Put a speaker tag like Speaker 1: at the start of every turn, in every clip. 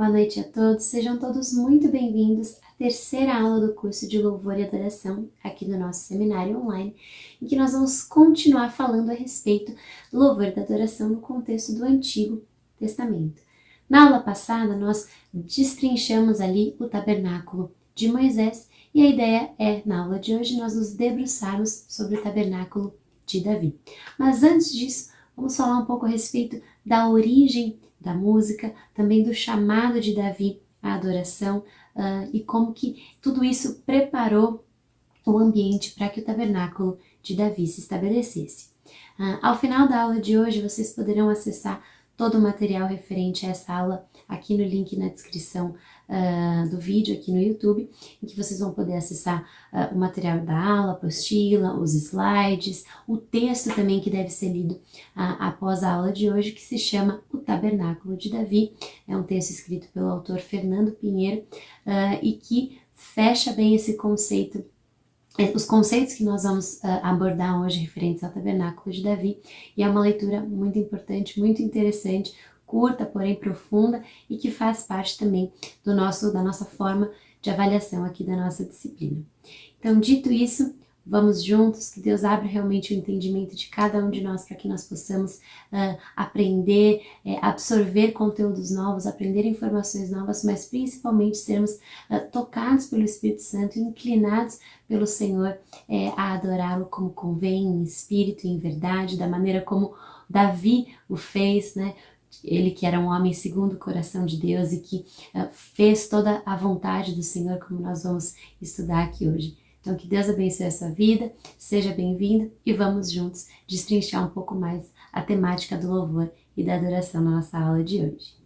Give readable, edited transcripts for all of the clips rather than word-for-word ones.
Speaker 1: Boa noite a todos, sejam todos muito bem-vindos à terceira aula do curso de Louvor e Adoração aqui do nosso seminário online, em que nós vamos continuar falando a respeito do louvor e da adoração no contexto do Antigo Testamento. Na aula passada, nós destrinchamos ali o tabernáculo de Moisés e a ideia é, na aula de hoje, nós nos debruçarmos sobre o tabernáculo de Davi. Mas antes disso, vamos falar um pouco a respeito da origem da música, também do chamado de Davi à adoração e como que tudo isso preparou o ambiente para que o tabernáculo de Davi se estabelecesse. Ao final da aula de hoje, vocês poderão acessar todo o material referente a essa aula aqui no link na descrição do vídeo aqui no YouTube, em que vocês vão poder acessar o material da aula, a apostila, os slides, o texto também que deve ser lido após a aula de hoje, que se chama O Tabernáculo de Davi. É um texto escrito pelo autor Fernando Pinheiro e que fecha bem esse conceito, os conceitos que nós vamos abordar hoje referentes ao Tabernáculo de Davi, e é uma leitura muito importante, muito interessante, curta, porém profunda, e que faz parte também da nossa forma de avaliação aqui da nossa disciplina. Então, dito isso, vamos juntos, que Deus abra realmente o entendimento de cada um de nós para que nós possamos aprender, absorver conteúdos novos, aprender informações novas, mas principalmente sermos tocados pelo Espírito Santo, inclinados pelo Senhor a adorá-lo como convém, em espírito e em verdade, da maneira como Davi o fez, né? Ele que era um homem segundo o coração de Deus e que fez toda a vontade do Senhor, como nós vamos estudar aqui hoje. Então, que Deus abençoe a sua vida, seja bem-vindo e vamos juntos destrinchar um pouco mais a temática do louvor e da adoração na nossa aula de hoje.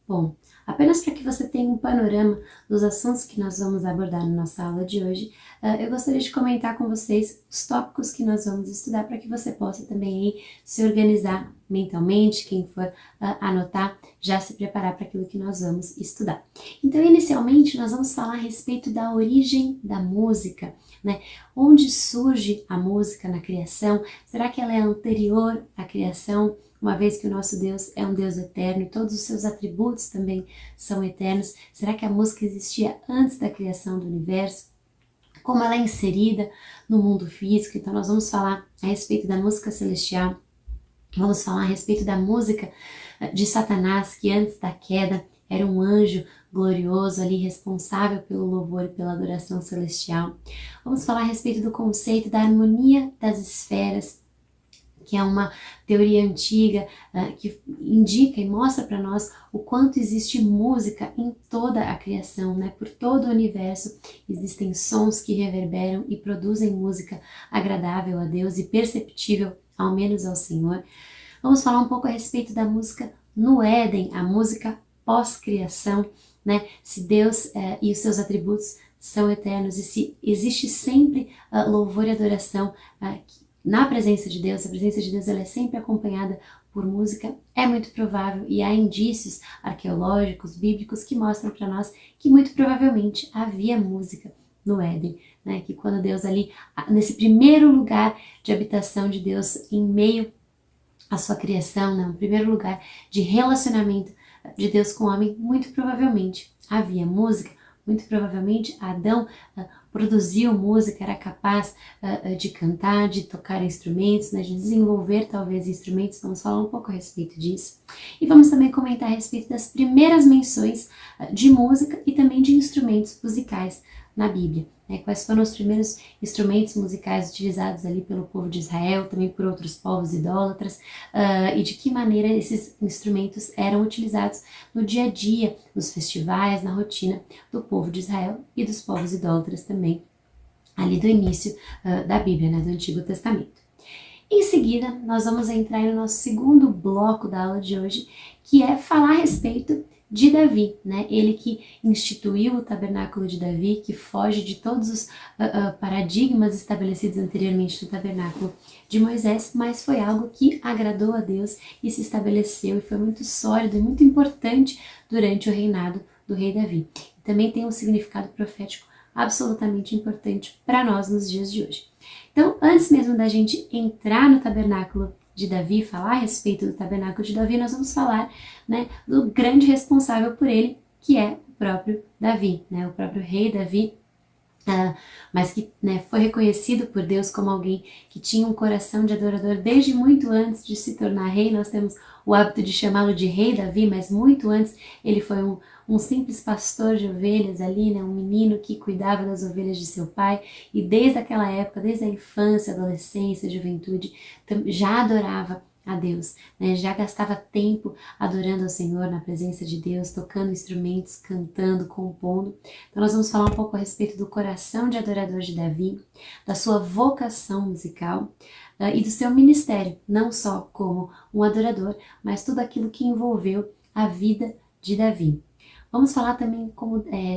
Speaker 1: Bom, apenas para que você tenha um panorama dos assuntos que nós vamos abordar na nossa aula de hoje, eu gostaria de comentar com vocês os tópicos que nós vamos estudar para que você possa também aí se organizar mentalmente, quem for anotar, já se preparar para aquilo que nós vamos estudar. Então, inicialmente, nós vamos falar a respeito da origem da música, né? Onde surge a música na criação? Será que ela é anterior à criação? Uma vez que o nosso Deus é um Deus eterno e todos os seus atributos também são eternos, será que a música existia antes da criação do universo? Como ela é inserida no mundo físico? Então nós vamos falar a respeito da música celestial, vamos falar a respeito da música de Satanás, que antes da queda era um anjo glorioso ali, responsável pelo louvor e pela adoração celestial. Vamos falar a respeito do conceito da harmonia das esferas, que é uma teoria antiga que indica e mostra para nós o quanto existe música em toda a criação, né? Por todo o universo existem sons que reverberam e produzem música agradável a Deus e perceptível, ao menos ao Senhor. Vamos falar um pouco a respeito da música no Éden, a música pós-criação, né? Se Deus e os seus atributos são eternos e se existe sempre louvor e adoração na presença de Deus, a presença de Deus ela é sempre acompanhada por música, é muito provável e há indícios arqueológicos, bíblicos que mostram para nós que muito provavelmente havia música no Éden, né? Que quando Deus ali, nesse primeiro lugar de habitação de Deus em meio à sua criação, né? Um primeiro lugar de relacionamento de Deus com o homem, muito provavelmente havia música, muito provavelmente Adão produziu música, era capaz de cantar, de tocar instrumentos, né, de desenvolver talvez instrumentos. Vamos falar um pouco a respeito disso. E vamos também comentar a respeito das primeiras menções de música e também de instrumentos musicais na Bíblia. Né? Quais foram os primeiros instrumentos musicais utilizados ali pelo povo de Israel, também por outros povos idólatras, e de que maneira esses instrumentos eram utilizados no dia a dia, nos festivais, na rotina do povo de Israel e dos povos idólatras também, ali do início da Bíblia, né, do Antigo Testamento. Em seguida, nós vamos entrar no nosso segundo bloco da aula de hoje, que é falar a respeito de Davi, né? Ele que instituiu o tabernáculo de Davi, que foge de todos os paradigmas estabelecidos anteriormente no tabernáculo de Moisés, mas foi algo que agradou a Deus e se estabeleceu e foi muito sólido e muito importante durante o reinado do rei Davi. Também tem um significado profético absolutamente importante para nós nos dias de hoje. Então, antes mesmo da gente entrar no tabernáculo de Davi, falar a respeito do tabernáculo de Davi, nós vamos falar, né, do grande responsável por ele, que é o próprio Davi, né, o próprio rei Davi, mas que, né, foi reconhecido por Deus como alguém que tinha um coração de adorador desde muito antes de se tornar rei. Nós temos o hábito de chamá-lo de rei Davi, mas muito antes ele foi um simples pastor de ovelhas ali, né, um menino que cuidava das ovelhas de seu pai, e desde aquela época, desde a infância, adolescência, juventude, já adorava a Deus, né? Já gastava tempo adorando ao Senhor na presença de Deus, tocando instrumentos, cantando, compondo. Então nós vamos falar um pouco a respeito do coração de adorador de Davi, da sua vocação musical e do seu ministério, não só como um adorador, mas tudo aquilo que envolveu a vida de Davi. Vamos falar também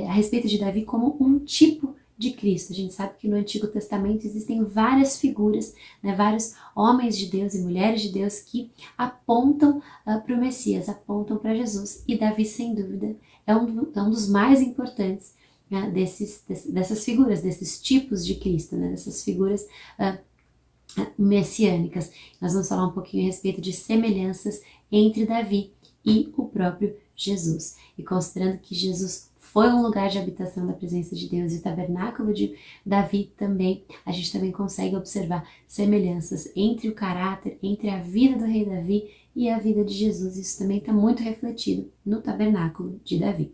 Speaker 1: a respeito de Davi como um tipo de Cristo. A gente sabe que no Antigo Testamento existem várias figuras, né, vários homens de Deus e mulheres de Deus que apontam para o Messias, apontam para Jesus. E Davi, sem dúvida, é um dos mais importantes, né, dessas figuras, desses tipos de Cristo, né, dessas figuras messiânicas. Nós vamos falar um pouquinho a respeito de semelhanças entre Davi e o próprio Jesus. E considerando que Jesus foi um lugar de habitação da presença de Deus e o tabernáculo de Davi também, a gente também consegue observar semelhanças entre o caráter, entre a vida do rei Davi e a vida de Jesus. Isso também está muito refletido no tabernáculo de Davi.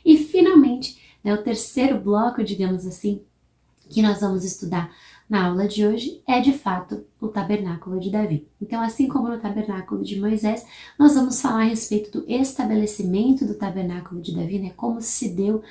Speaker 1: E finalmente, né, o terceiro bloco, digamos assim, que nós vamos estudar na aula de hoje é de fato o tabernáculo de Davi. Então, assim como no tabernáculo de Moisés, nós vamos falar a respeito do estabelecimento do tabernáculo de Davi, né? Como se deu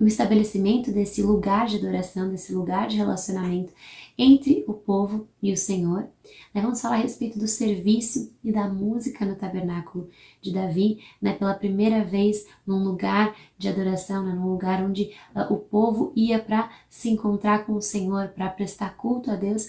Speaker 1: o estabelecimento desse lugar de adoração, desse lugar de relacionamento entre o povo e o Senhor. Vamos falar a respeito do serviço e da música no tabernáculo de Davi, né? Pela primeira vez num lugar de adoração, né? Num lugar onde o povo ia para se encontrar com o Senhor, para prestar culto a Deus.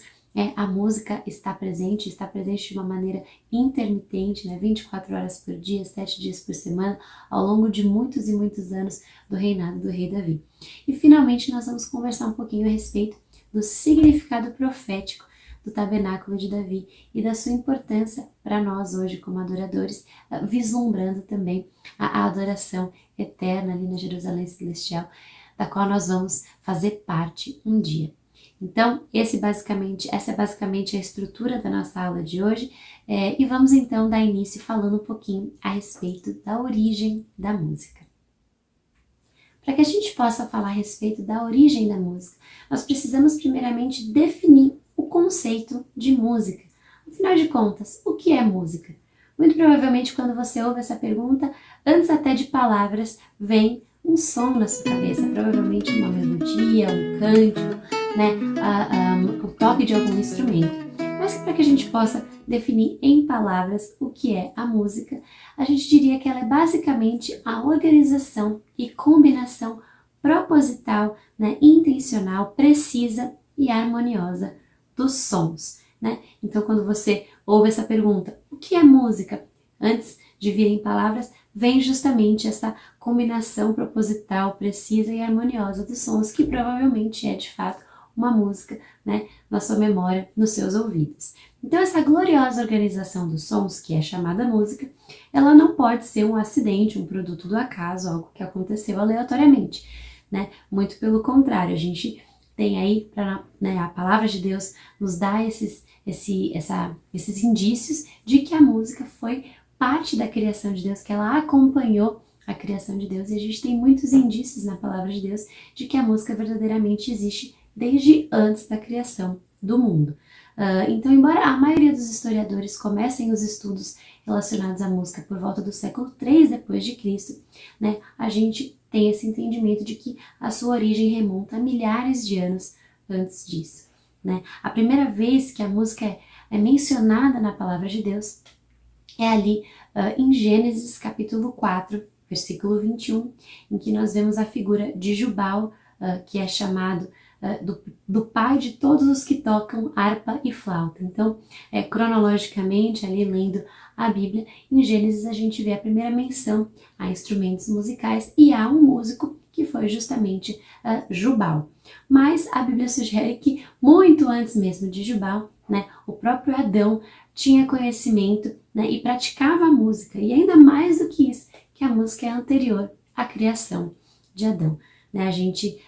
Speaker 1: A música está presente de uma maneira intermitente, né? 24 horas por dia, 7 dias por semana, ao longo de muitos e muitos anos do reinado do rei Davi. E finalmente nós vamos conversar um pouquinho a respeito do significado profético do tabernáculo de Davi e da sua importância para nós hoje como adoradores, vislumbrando também a adoração eterna ali na Jerusalém Celestial, da qual nós vamos fazer parte um dia. Então, essa é basicamente a estrutura da nossa aula de hoje, e vamos então dar início falando um pouquinho a respeito da origem da música. Para que a gente possa falar a respeito da origem da música, nós precisamos primeiramente definir o conceito de música. Afinal de contas, o que é música? Muito provavelmente quando você ouve essa pergunta, antes até de palavras, vem um som na sua cabeça, provavelmente uma melodia, um cântico, né, o toque de algum instrumento. Mas para que a gente possa definir em palavras o que é a música, a gente diria que ela é basicamente a organização e combinação proposital, né, intencional, precisa e harmoniosa dos sons, né? Então, quando você ouve essa pergunta, o que é música? Antes de vir em palavras, vem justamente essa combinação proposital, precisa e harmoniosa dos sons, que provavelmente é de fato uma música, né, na sua memória, nos seus ouvidos. Então, essa gloriosa organização dos sons, que é chamada música, ela não pode ser um acidente, um produto do acaso, algo que aconteceu aleatoriamente, né? Muito pelo contrário, a gente tem aí, né, a palavra de Deus nos dá esses indícios de que a música foi parte da criação de Deus, que ela acompanhou a criação de Deus, e a gente tem muitos indícios na palavra de Deus de que a música verdadeiramente existe desde antes da criação do mundo. Então, embora a maioria dos historiadores comecem os estudos relacionados à música por volta do século III depois de Cristo, né, a gente tem esse entendimento de que a sua origem remonta a milhares de anos antes disso, né? A primeira vez que a música é mencionada na palavra de Deus é ali em Gênesis capítulo 4, versículo 21, em que nós vemos a figura de Jubal, que é chamado do pai de todos os que tocam harpa e flauta. Então, cronologicamente, ali lendo a Bíblia, em Gênesis a gente vê a primeira menção a instrumentos musicais e há um músico que foi justamente Jubal. Mas a Bíblia sugere que muito antes mesmo de Jubal, né, o próprio Adão tinha conhecimento, né, e praticava a música, e ainda mais do que isso, que a música é anterior à criação de Adão. Né? A gente,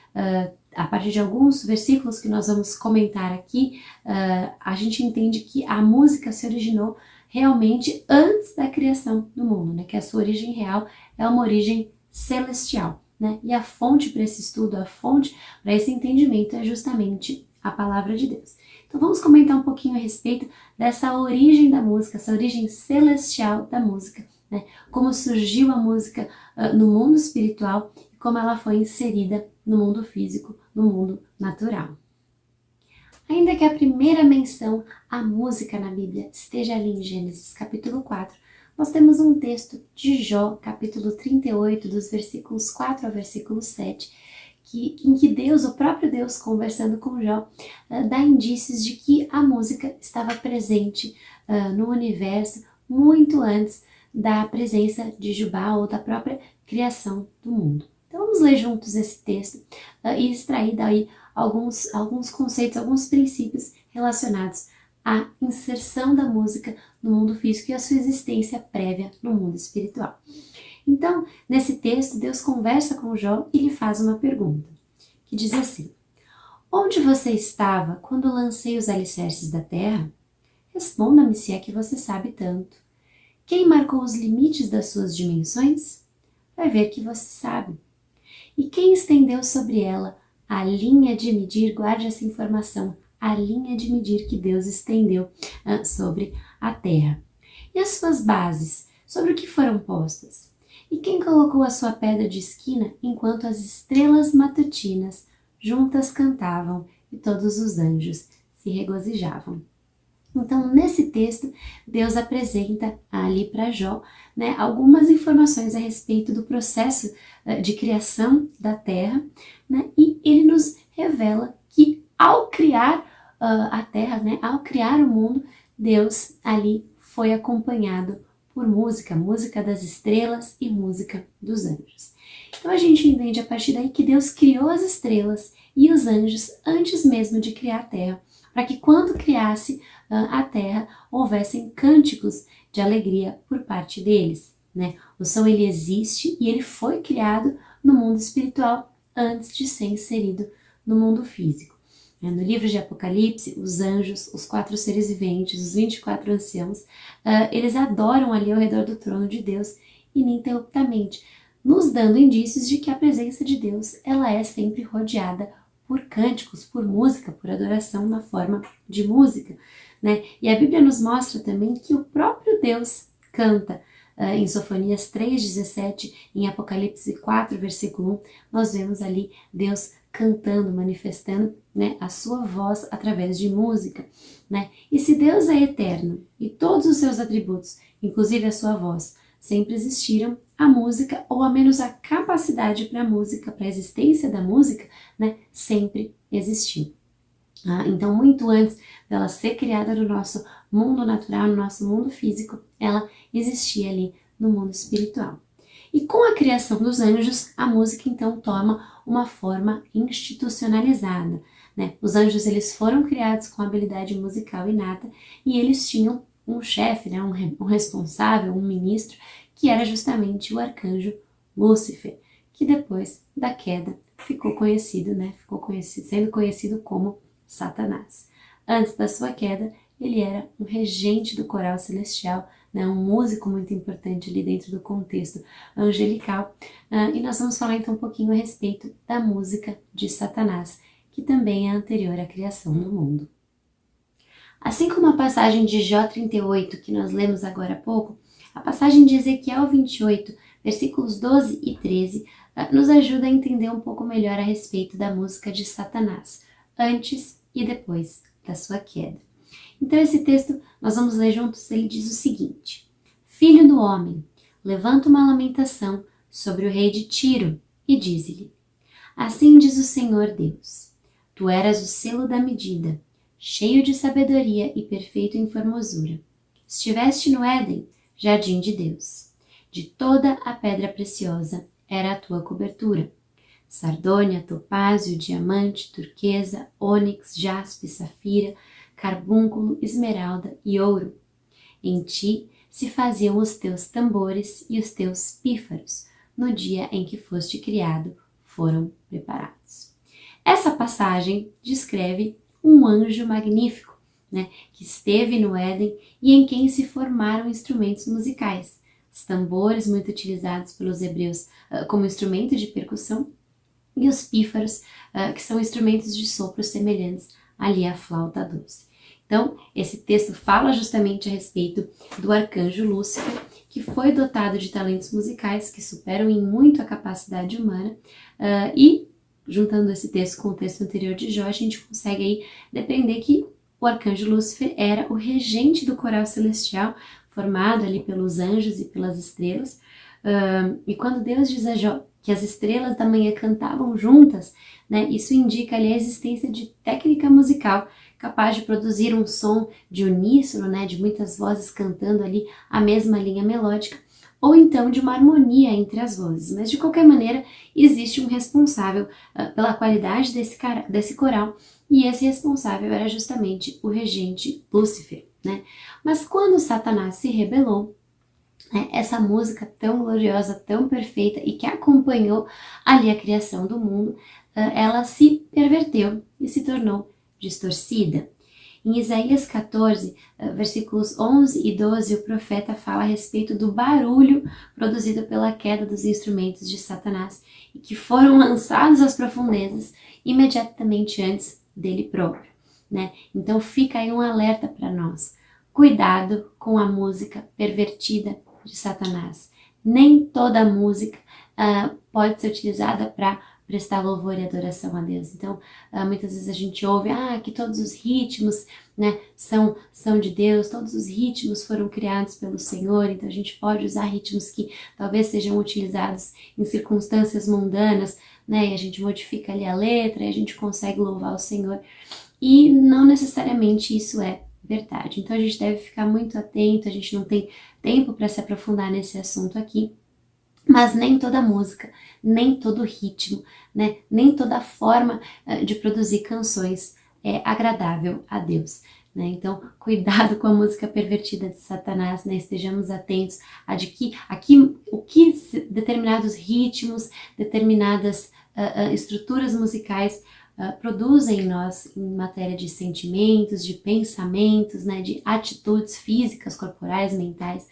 Speaker 1: a partir de alguns versículos que nós vamos comentar aqui, a gente entende que a música se originou realmente antes da criação do mundo, né? Que a sua origem real é uma origem celestial. Né? E a fonte para esse estudo, a fonte para esse entendimento é justamente a palavra de Deus. Então vamos comentar um pouquinho a respeito dessa origem da música, essa origem celestial da música, né? Como surgiu a música no mundo espiritual e como ela foi inserida no mundo físico, no mundo natural. Ainda que a primeira menção à música na Bíblia esteja ali em Gênesis capítulo 4, nós temos um texto de Jó, capítulo 38, dos versículos 4 ao versículo 7, em que Deus, o próprio Deus, conversando com Jó, dá indícios de que a música estava presente no universo muito antes da presença de Jubal ou da própria criação do mundo. Então vamos ler juntos esse texto e extrair daí alguns conceitos, alguns princípios relacionados à inserção da música no mundo físico e a sua existência prévia no mundo espiritual. Então, nesse texto, Deus conversa com Jó e lhe faz uma pergunta, que diz assim: onde você estava quando lancei os alicerces da terra? Responda-me se é que você sabe tanto. Quem marcou os limites das suas dimensões? Vai ver que você sabe. E quem estendeu sobre ela a linha de medir? Guarde essa informação, a linha de medir que Deus estendeu sobre a terra. E as suas bases, sobre o que foram postas? E quem colocou a sua pedra de esquina enquanto as estrelas matutinas juntas cantavam e todos os anjos se regozijavam? Então, nesse texto, Deus apresenta ali para Jó, né, algumas informações a respeito do processo de criação da terra, né, e ele nos revela que ao criar a terra, né, ao criar o mundo, Deus ali foi acompanhado por música, música das estrelas e música dos anjos. Então a gente entende a partir daí que Deus criou as estrelas e os anjos antes mesmo de criar a terra, para que quando criasse a terra houvessem cânticos de alegria por parte deles. Né? O som ele existe e ele foi criado no mundo espiritual antes de ser inserido no mundo físico. No livro de Apocalipse, os anjos, os 4 seres viventes, os 24 anciãos, eles adoram ali ao redor do trono de Deus ininterruptamente, nos dando indícios de que a presença de Deus ela é sempre rodeada por cânticos, por música, por adoração na forma de música. Né? E a Bíblia nos mostra também que o próprio Deus canta. Em Sofonias 3,17, em Apocalipse 4, versículo 1, nós vemos ali Deus cantando, manifestando, né, a sua voz através de música. Né? E se Deus é eterno e todos os seus atributos, inclusive a sua voz, sempre existiram, a música, ou ao menos a capacidade para a música, para a existência da música, né, sempre existiu. Então, muito antes dela ser criada no nosso mundo natural, no nosso mundo físico, ela existia ali no mundo espiritual. E com a criação dos anjos, a música então toma uma forma institucionalizada. Né? Os anjos eles foram criados com habilidade musical inata e eles tinham um chefe, né? um responsável, um ministro, que era justamente o arcanjo Lúcifer, que depois da queda ficou conhecido, né? Sendo conhecido como Satanás. Antes da sua queda, ele era um regente do coral celestial, né, um músico muito importante ali dentro do contexto angelical. E nós vamos falar então um pouquinho a respeito da música de Satanás, que também é anterior à criação do mundo. Assim como a passagem de Jó 38, que nós lemos agora há pouco, a passagem de Ezequiel 28, versículos 12 e 13, nos ajuda a entender um pouco melhor a respeito da música de Satanás, antes e depois da sua queda. Então esse texto nós vamos ler juntos, ele diz o seguinte: Filho do homem, levanta uma lamentação sobre o rei de Tiro e dize-lhe: Assim diz o Senhor Deus, tu eras o selo da medida, cheio de sabedoria e perfeito em formosura. Estiveste no Éden, jardim de Deus. De toda a pedra preciosa era a tua cobertura. Sardônia, topázio, diamante, turquesa, ônix, jaspe, safira, carbúnculo, esmeralda e ouro. em ti se faziam os teus tambores e os teus pífaros, no dia em que foste criado, foram preparados. Essa passagem descreve um anjo magnífico, né, que esteve no Éden e em quem se formaram instrumentos musicais. Os tambores, muito utilizados pelos hebreus como instrumento de percussão, e os pífaros, que são instrumentos de sopro semelhantes ali à flauta doce. Então, esse texto fala justamente a respeito do arcanjo Lúcifer, que foi dotado de talentos musicais que superam em muito a capacidade humana, e, juntando esse texto com o texto anterior de Jó, a gente consegue aí depreender que o arcanjo Lúcifer era o regente do coral celestial, formado ali pelos anjos e pelas estrelas, e quando Deus diz a Jó que as estrelas da manhã cantavam juntas, né, isso indica ali a existência de técnica musical capaz de produzir um som de uníssono, né, de muitas vozes cantando ali a mesma linha melódica, ou então de uma harmonia entre as vozes. Mas de qualquer maneira, existe um responsável pela qualidade desse coral, e esse responsável era justamente o regente Lúcifer, né? Mas quando Satanás se rebelou, essa música tão gloriosa, tão perfeita e que acompanhou ali a criação do mundo, ela se perverteu e se tornou distorcida. Em Isaías 14, versículos 11 e 12, o profeta fala a respeito do barulho produzido pela queda dos instrumentos de Satanás e que foram lançados às profundezas imediatamente antes dele próprio, né? Então fica aí um alerta para nós. Cuidado com a música pervertida de Satanás. Nem toda música pode ser utilizada para prestar louvor e adoração a Deus. Então, muitas vezes a gente ouve que todos os ritmos, né, são de Deus, todos os ritmos foram criados pelo Senhor, então a gente pode usar ritmos que talvez sejam utilizados em circunstâncias mundanas, né, e a gente modifica ali a letra e a gente consegue louvar o Senhor. E não necessariamente isso é verdade. Então a gente deve ficar muito atento, a gente não tem tempo para se aprofundar nesse assunto aqui, mas nem toda música, nem todo ritmo, né, nem toda forma de produzir canções é agradável a Deus, né? Então, cuidado com a música pervertida de Satanás, né? Estejamos atentos a o que determinados ritmos, determinadas estruturas musicais produzem em nós em matéria de sentimentos, de pensamentos, né, de atitudes físicas, corporais, mentais,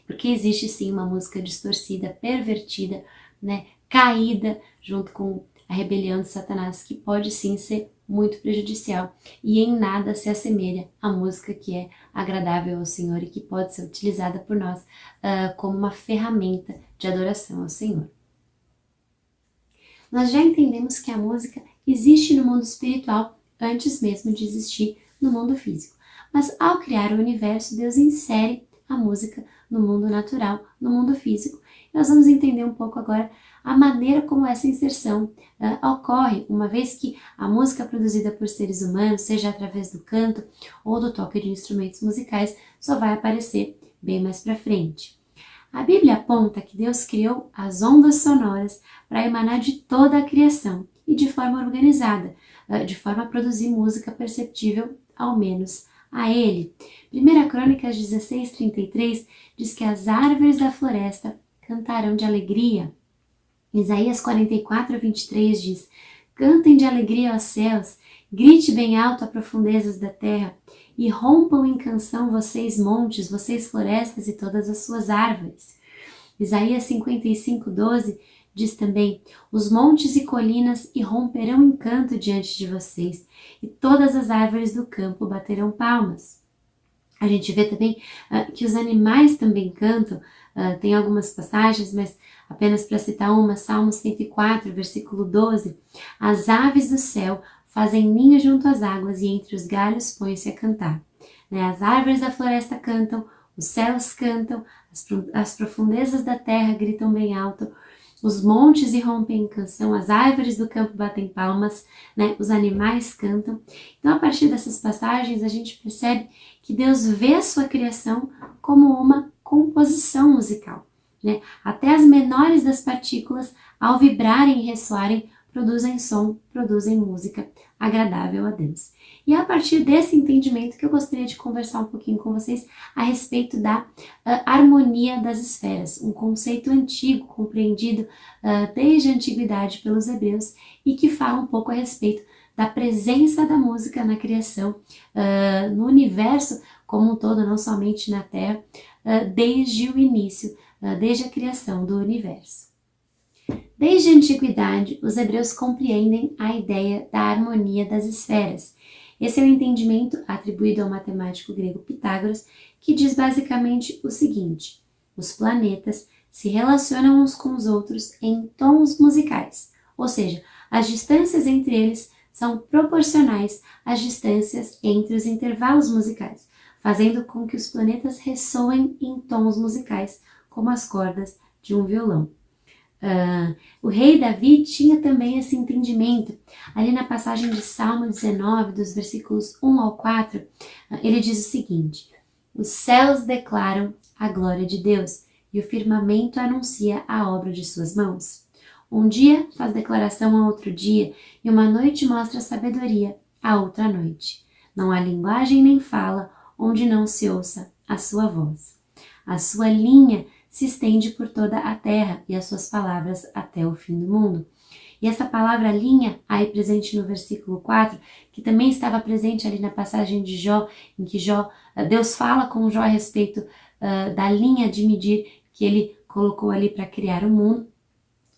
Speaker 1: porque existe sim uma música distorcida, pervertida, né, caída junto com a rebelião de Satanás, que pode sim ser muito prejudicial e em nada se assemelha à música que é agradável ao Senhor e que pode ser utilizada por nós como uma ferramenta de adoração ao Senhor. Nós já entendemos que a música existe no mundo espiritual antes mesmo de existir no mundo físico. Mas ao criar o universo, Deus insere a música no mundo natural, no mundo físico. E nós vamos entender um pouco agora a maneira como essa inserção ocorre, uma vez que a música produzida por seres humanos, seja através do canto ou do toque de instrumentos musicais, só vai aparecer bem mais para frente. A Bíblia aponta que Deus criou as ondas sonoras para emanar de toda a criação e de forma organizada, de forma a produzir música perceptível, ao menos a Ele. 1 Crônicas 16:33 diz que as árvores da floresta cantarão de alegria. Isaías 44:23 diz: cantem de alegria aos céus, grite bem alto a profundezas da terra, e rompam em canção vocês montes, vocês florestas e todas as suas árvores. Isaías 55:12 diz também: os montes e colinas irromperão em canto diante de vocês, e todas as árvores do campo baterão palmas. A gente vê também que os animais também cantam, tem algumas passagens, mas apenas para citar uma, Salmo 104, versículo 12, as aves do céu fazem ninho junto às águas e entre os galhos põem-se a cantar. Né? As árvores da floresta cantam, os céus cantam, as profundezas da terra gritam bem alto, os montes irrompem em canção, as árvores do campo batem palmas, né? Os animais cantam. Então, a partir dessas passagens, a gente percebe que Deus vê a sua criação como uma composição musical, né? Até as menores das partículas, ao vibrarem e ressoarem, produzem som, produzem música agradável a Deus. E é a partir desse entendimento que eu gostaria de conversar um pouquinho com vocês a respeito da harmonia das esferas, um conceito antigo, compreendido desde a antiguidade pelos hebreus e que fala um pouco a respeito da presença da música na criação, no universo como um todo, não somente na Terra, desde o início, desde a criação do universo. Desde a antiguidade, os hebreus compreendem a ideia da harmonia das esferas. Esse é o entendimento atribuído ao matemático grego Pitágoras, que diz basicamente o seguinte: os planetas se relacionam uns com os outros em tons musicais, ou seja, as distâncias entre eles são proporcionais às distâncias entre os intervalos musicais, fazendo com que os planetas ressoem em tons musicais, como as cordas de um violão. O rei Davi tinha também esse entendimento. Ali na passagem de Salmo 19, dos versículos 1 ao 4, ele diz o seguinte: os céus declaram a glória de Deus e o firmamento anuncia a obra de suas mãos. Um dia faz declaração a outro dia e uma noite mostra sabedoria a outra noite. Não há linguagem nem fala onde não se ouça a sua voz. A sua linha se estende por toda a terra e as suas palavras até o fim do mundo. E essa palavra linha, aí presente no versículo 4, que também estava presente ali na passagem de Jó, em que Deus fala com Jó a respeito da linha de medir que ele colocou ali para criar o mundo.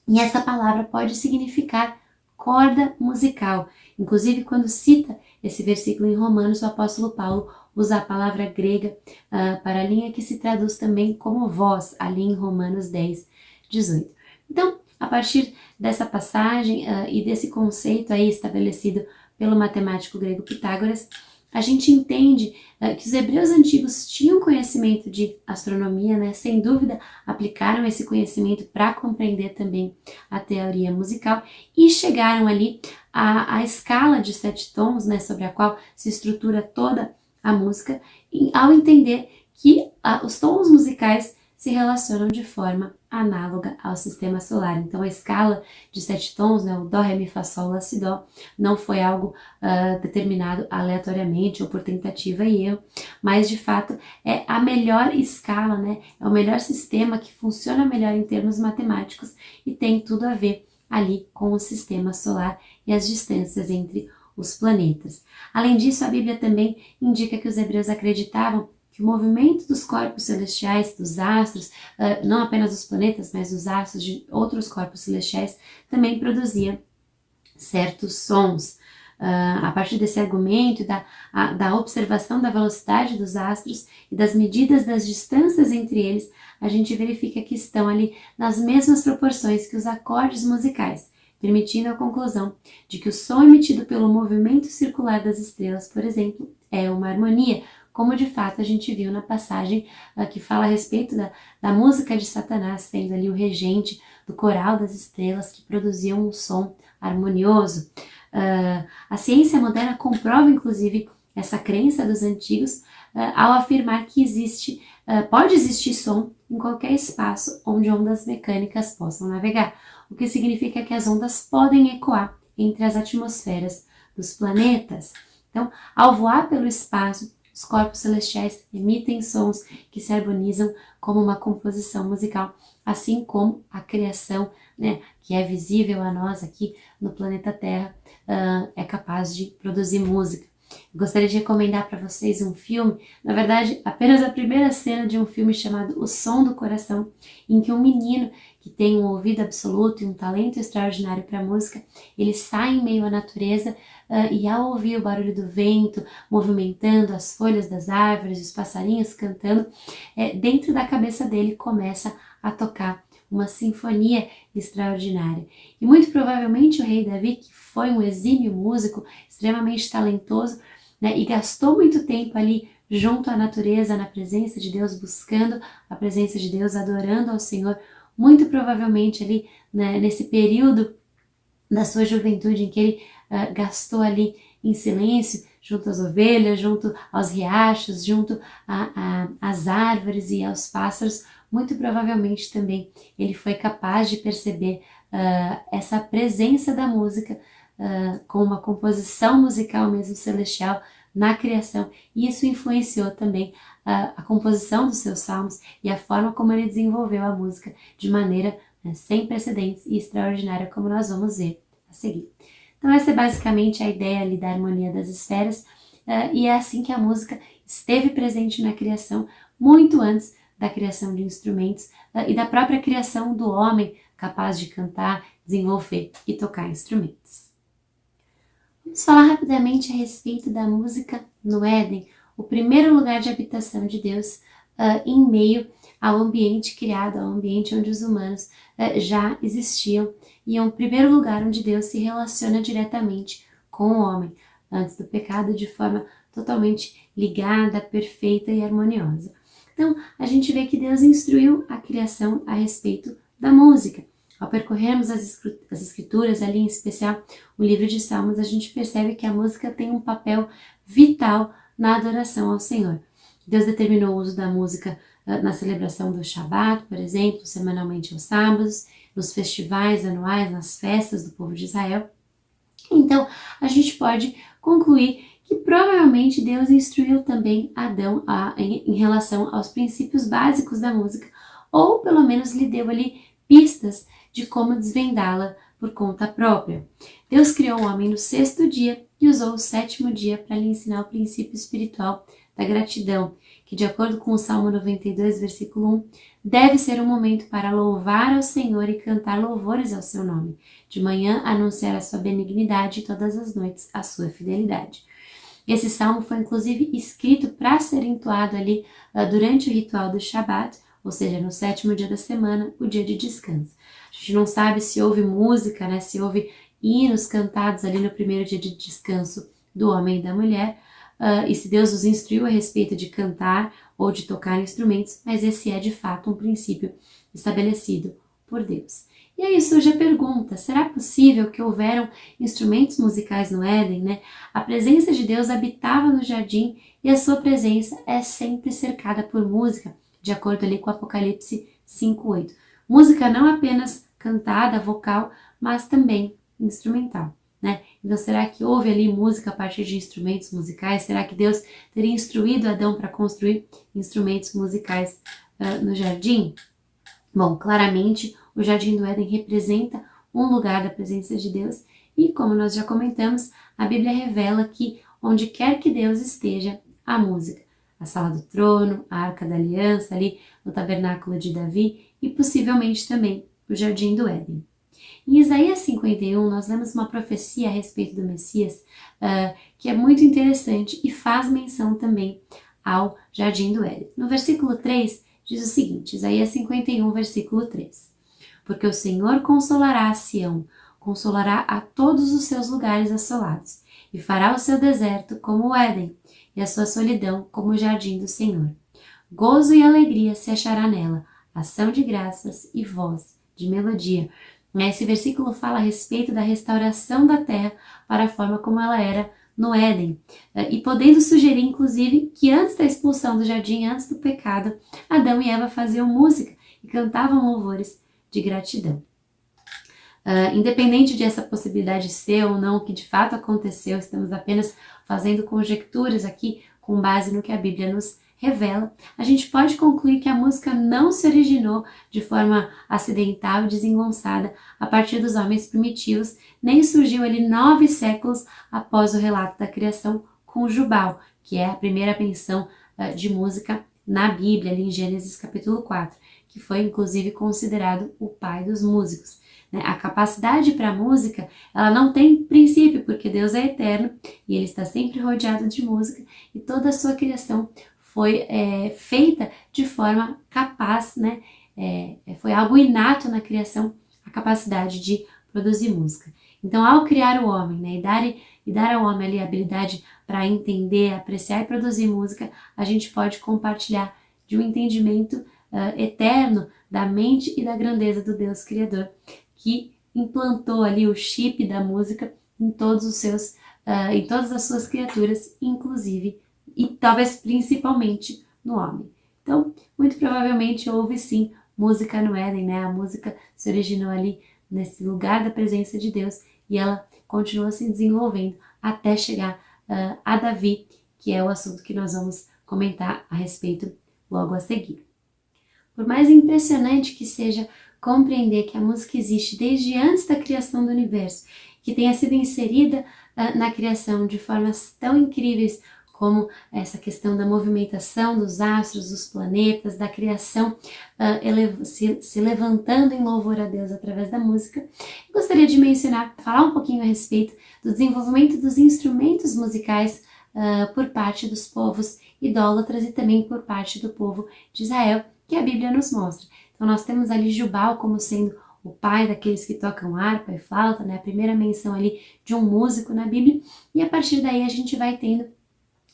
Speaker 1: E essa palavra pode significar corda musical. Inclusive, quando cita esse versículo em Romanos, o apóstolo Paulo usa a palavra grega para a linha que se traduz também como voz, ali em Romanos 10, 18. Então, a partir dessa passagem e desse conceito aí estabelecido pelo matemático grego Pitágoras, a gente entende que os hebreus antigos tinham conhecimento de astronomia, né? Sem dúvida aplicaram esse conhecimento para compreender também a teoria musical e chegaram ali à escala de 7 tons, né? Sobre a qual se estrutura toda a música, ao entender que os tons musicais se relacionam de forma análoga ao sistema solar. Então a escala de 7 tons, né, o Dó, Ré, Mi, Fá, Sol, Lá, Si, Dó, não foi algo determinado aleatoriamente ou por tentativa e erro, mas de fato é a melhor escala, né, é o melhor sistema que funciona melhor em termos matemáticos e tem tudo a ver ali com o sistema solar e as distâncias entre os planetas. Além disso, a Bíblia também indica que os hebreus acreditavam que o movimento dos corpos celestiais, dos astros, não apenas dos planetas, mas dos astros de outros corpos celestiais, também produzia certos sons. A partir desse argumento, da observação da velocidade dos astros e das medidas das distâncias entre eles, a gente verifica que estão ali nas mesmas proporções que os acordes musicais, permitindo a conclusão de que o som emitido pelo movimento circular das estrelas, por exemplo, é uma harmonia, como de fato a gente viu na passagem que fala a respeito da música de Satanás, sendo ali o regente do coral das estrelas que produziam um som harmonioso. A ciência moderna comprova, inclusive, essa crença dos antigos ao afirmar que pode existir som em qualquer espaço onde ondas mecânicas possam navegar, o que significa que as ondas podem ecoar entre as atmosferas dos planetas. Então, ao voar pelo espaço, os corpos celestiais emitem sons que se harmonizam como uma composição musical, assim como a criação, né, que é visível a nós aqui no planeta Terra, é capaz de produzir música. Gostaria de recomendar para vocês um filme, na verdade, apenas a primeira cena de um filme chamado O Som do Coração, em que um menino que tem um ouvido absoluto e um talento extraordinário para música, ele sai em meio à natureza e ao ouvir o barulho do vento, movimentando as folhas das árvores, os passarinhos cantando, dentro da cabeça dele começa a tocar uma sinfonia extraordinária. E muito provavelmente o rei Davi, que foi um exímio músico, extremamente talentoso, né, e gastou muito tempo ali junto à natureza, na presença de Deus, buscando a presença de Deus, adorando ao Senhor, muito provavelmente ali, né, nesse período da sua juventude em que ele gastou ali em silêncio, junto às ovelhas, junto aos riachos, junto às árvores e aos pássaros, muito provavelmente também ele foi capaz de perceber essa presença da música com uma composição musical mesmo celestial na criação, e isso influenciou também a composição dos seus salmos e a forma como ele desenvolveu a música de maneira sem precedentes e extraordinária, como nós vamos ver a seguir. Então essa é basicamente a ideia ali da harmonia das esferas, e é assim que a música esteve presente na criação, muito antes da criação de instrumentos e da própria criação do homem capaz de cantar, desenvolver e tocar instrumentos. Vamos falar rapidamente a respeito da música no Éden, o primeiro lugar de habitação de Deus em meio ao ambiente criado, ao ambiente onde os humanos já existiam, e é o primeiro lugar onde Deus se relaciona diretamente com o homem, antes do pecado, de forma totalmente ligada, perfeita e harmoniosa. Então, a gente vê que Deus instruiu a criação a respeito da música. Ao percorrermos as escrituras, ali em especial o livro de Salmos, a gente percebe que a música tem um papel vital na adoração ao Senhor. Deus determinou o uso da música na celebração do Shabat, por exemplo, semanalmente aos sábados, nos festivais anuais, nas festas do povo de Israel. Então, a gente pode concluir que provavelmente Deus instruiu também Adão em relação aos princípios básicos da música, ou pelo menos lhe deu ali pistas de como desvendá-la por conta própria. Deus criou o homem no 6º dia e usou o 7º dia para lhe ensinar o princípio espiritual da gratidão, que, de acordo com o Salmo 92, versículo 1, deve ser um momento para louvar ao Senhor e cantar louvores ao seu nome. De manhã, anunciar a sua benignidade e todas as noites a sua fidelidade. Esse salmo foi inclusive escrito para ser entoado ali durante o ritual do Shabat, ou seja, no 7º dia da semana, o dia de descanso. A gente não sabe se houve música, né, se houve hinos cantados ali no primeiro dia de descanso do homem e da mulher, e se Deus os instruiu a respeito de cantar ou de tocar instrumentos, mas esse é de fato um princípio estabelecido por Deus. E aí surge a pergunta, será possível que houveram instrumentos musicais no Éden, né? A presença de Deus habitava no jardim e a sua presença é sempre cercada por música, de acordo ali com Apocalipse 5:8. Música não apenas cantada, vocal, mas também instrumental, né? Então será que houve ali música a partir de instrumentos musicais? Será que Deus teria instruído Adão para construir instrumentos musicais no jardim? Bom, claramente o Jardim do Éden representa um lugar da presença de Deus e, como nós já comentamos, a Bíblia revela que onde quer que Deus esteja, há música. A sala do trono, a Arca da Aliança, ali no tabernáculo de Davi e possivelmente também o Jardim do Éden. Em Isaías 51, nós lemos uma profecia a respeito do Messias que é muito interessante e faz menção também ao Jardim do Éden. No versículo 3, diz o seguinte, Isaías 51, versículo 3. Porque o Senhor consolará a Sião, consolará a todos os seus lugares assolados, e fará o seu deserto como o Éden, e a sua solidão como o jardim do Senhor. Gozo e alegria se achará nela, ação de graças e voz de melodia. Esse versículo fala a respeito da restauração da terra para a forma como ela era no Éden, e podendo sugerir, inclusive, que antes da expulsão do jardim, antes do pecado, Adão e Eva faziam música e cantavam louvores de gratidão. Independente de essa possibilidade ser ou não, que de fato aconteceu, estamos apenas fazendo conjecturas aqui com base no que a Bíblia nos revela, a gente pode concluir que a música não se originou de forma acidental e desengonçada a partir dos homens primitivos, nem surgiu ali 9 séculos após o relato da criação com Jubal, que é a primeira menção de música na Bíblia, ali em Gênesis capítulo 4, que foi inclusive considerado o pai dos músicos. A capacidade para a música, ela não tem princípio, porque Deus é eterno e Ele está sempre rodeado de música e toda a sua criação foi feita de forma capaz, né? Foi algo inato na criação, a capacidade de produzir música. Então, ao criar o homem, né, e dar ao homem ali a habilidade para entender, apreciar e produzir música, a gente pode compartilhar de um entendimento eterno da mente e da grandeza do Deus Criador, que implantou ali o chip da música em todos os seus em todas as suas criaturas, inclusive e talvez principalmente no homem. Então, muito provavelmente houve sim música no Éden, né? A música se originou ali nesse lugar da presença de Deus e ela continua se desenvolvendo até chegar a Davi, que é o assunto que nós vamos comentar a respeito logo a seguir. Por mais impressionante que seja compreender que a música existe desde antes da criação do universo, que tenha sido inserida na criação de formas tão incríveis como essa questão da movimentação dos astros, dos planetas, da criação se levantando em louvor a Deus através da música, eu gostaria de mencionar, falar um pouquinho a respeito do desenvolvimento dos instrumentos musicais por parte dos povos idólatras e também por parte do povo de Israel, que a Bíblia nos mostra. Então nós temos ali Jubal como sendo o pai daqueles que tocam harpa e flauta, né? A primeira menção ali de um músico na Bíblia, e a partir daí a gente vai tendo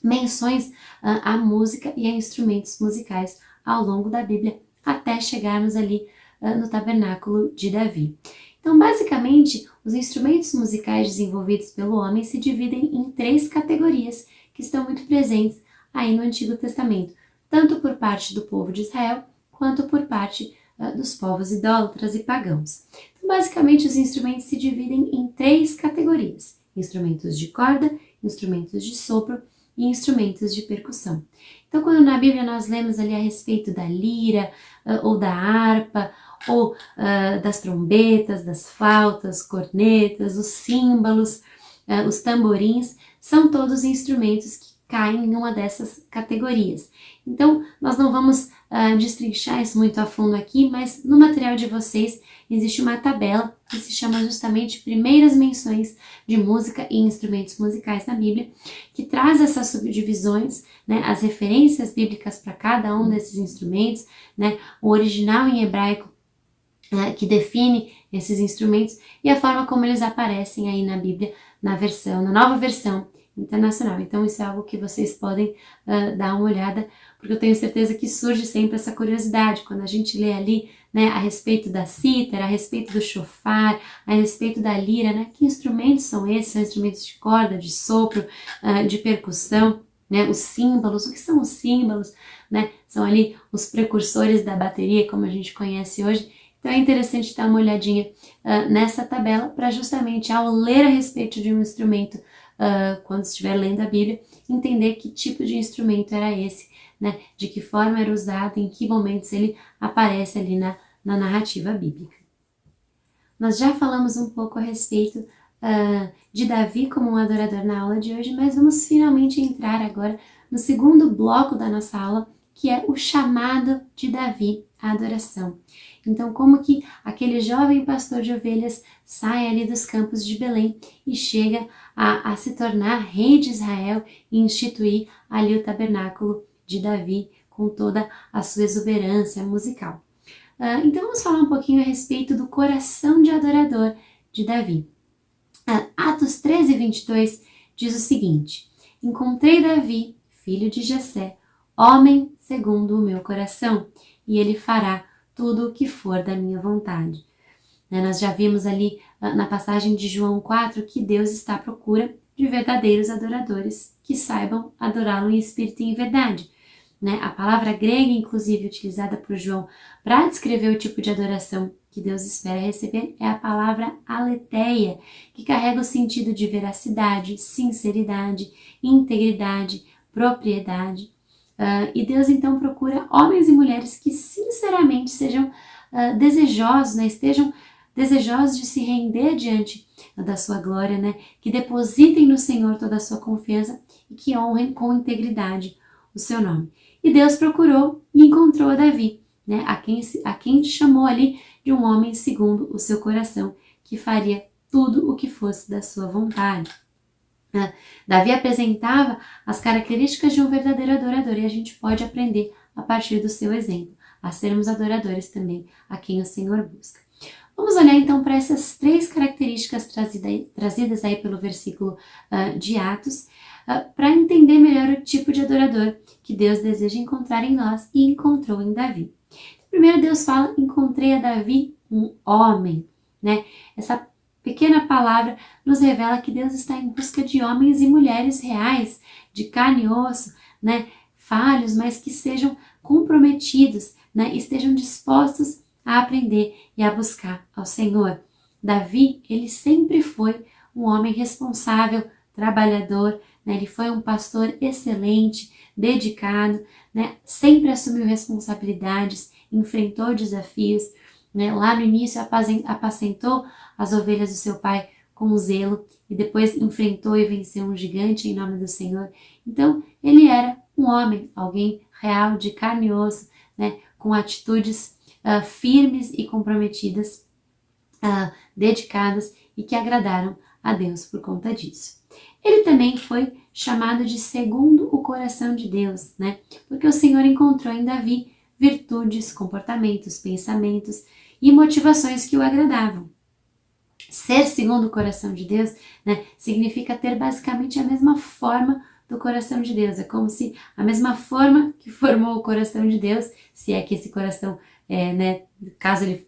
Speaker 1: menções à música e a instrumentos musicais ao longo da Bíblia, até chegarmos ali no tabernáculo de Davi. Então, basicamente, os instrumentos musicais desenvolvidos pelo homem se dividem em 3 categorias que estão muito presentes aí no Antigo Testamento, tanto por parte do povo de Israel, quanto por parte dos povos idólatras e pagãos. Então, basicamente, os instrumentos se dividem em 3 categorias: instrumentos de corda, instrumentos de sopro e instrumentos de percussão. Então, quando na Bíblia nós lemos ali a respeito da lira, ou da harpa, ou das trombetas, das flautas, cornetas, os símbolos, os tamborins, são todos instrumentos que caem em uma dessas categorias. Então, nós não vamos destrinchar isso muito a fundo aqui, mas no material de vocês existe uma tabela que se chama justamente Primeiras Menções de Música e Instrumentos Musicais na Bíblia, que traz essas subdivisões, né, as referências bíblicas para cada um desses instrumentos, né, o original em hebraico que define esses instrumentos e a forma como eles aparecem aí na Bíblia, na nova versão internacional. Então isso é algo que vocês podem dar uma olhada, porque eu tenho certeza que surge sempre essa curiosidade quando a gente lê ali, né, a respeito da cítara, a respeito do chofar, a respeito da lira, né, que instrumentos são esses? São instrumentos de corda, de sopro, de percussão, né, os símbolos. O que são os símbolos? Né? São ali os precursores da bateria, como a gente conhece hoje. Então é interessante dar uma olhadinha nessa tabela para justamente ao ler a respeito de um instrumento, quando estiver lendo a Bíblia, entender que tipo de instrumento era esse, né? De que forma era usado, em que momentos ele aparece ali na narrativa bíblica. Nós já falamos um pouco a respeito de Davi como um adorador na aula de hoje, mas vamos finalmente entrar agora no segundo bloco da nossa aula, que é o chamado de Davi à adoração. Então, como que aquele jovem pastor de ovelhas sai ali dos campos de Belém e chega a se tornar rei de Israel e instituir ali o tabernáculo de Davi com toda a sua exuberância musical. Então, vamos falar um pouquinho a respeito do coração de adorador de Davi. Atos 13, 22 diz o seguinte: encontrei Davi, filho de Jessé, homem segundo o meu coração, e ele fará tudo o que for da minha vontade. Nós já vimos ali na passagem de João 4 que Deus está à procura de verdadeiros adoradores que saibam adorá-lo em espírito e em verdade. A palavra grega, inclusive, utilizada por João para descrever o tipo de adoração que Deus espera receber é a palavra aletheia, que carrega o sentido de veracidade, sinceridade, integridade, propriedade. E Deus então procura homens e mulheres que sinceramente sejam desejosos, estejam desejosos de se render diante da sua glória, que depositem no Senhor toda a sua confiança e que honrem com integridade o seu nome. E Deus procurou e encontrou a Davi, a quem chamou ali de um homem segundo o seu coração, que faria tudo o que fosse da sua vontade. Davi apresentava as características de um verdadeiro adorador e a gente pode aprender a partir do seu exemplo, a sermos adoradores também a quem o Senhor busca. Vamos olhar então para essas 3 características trazidas aí pelo versículo de Atos, para entender melhor o tipo de adorador que Deus deseja encontrar em nós e encontrou em Davi. Primeiro Deus fala, encontrei a Davi um homem, Essa pequena palavra nos revela que Deus está em busca de homens e mulheres reais, de carne e osso, né, falhos, mas que sejam comprometidos, né, estejam dispostos a aprender e a buscar ao Senhor. Davi, ele sempre foi um homem responsável, trabalhador, né, ele foi um pastor excelente, dedicado, né, sempre assumiu responsabilidades, enfrentou desafios, né, lá no início apacentou as ovelhas do seu pai com zelo e depois enfrentou e venceu um gigante em nome do Senhor. Então, ele era um homem, alguém real, de carne e osso, né, com atitudes firmes e comprometidas, dedicadas e que agradaram a Deus por conta disso. Ele também foi chamado de segundo o coração de Deus, né? Porque o Senhor encontrou em Davi virtudes, comportamentos, pensamentos e motivações que o agradavam. Ser segundo o coração de Deus, né, significa ter basicamente a mesma forma do coração de Deus. É como se a mesma forma que formou o coração de Deus, se é que esse coração, né, caso ele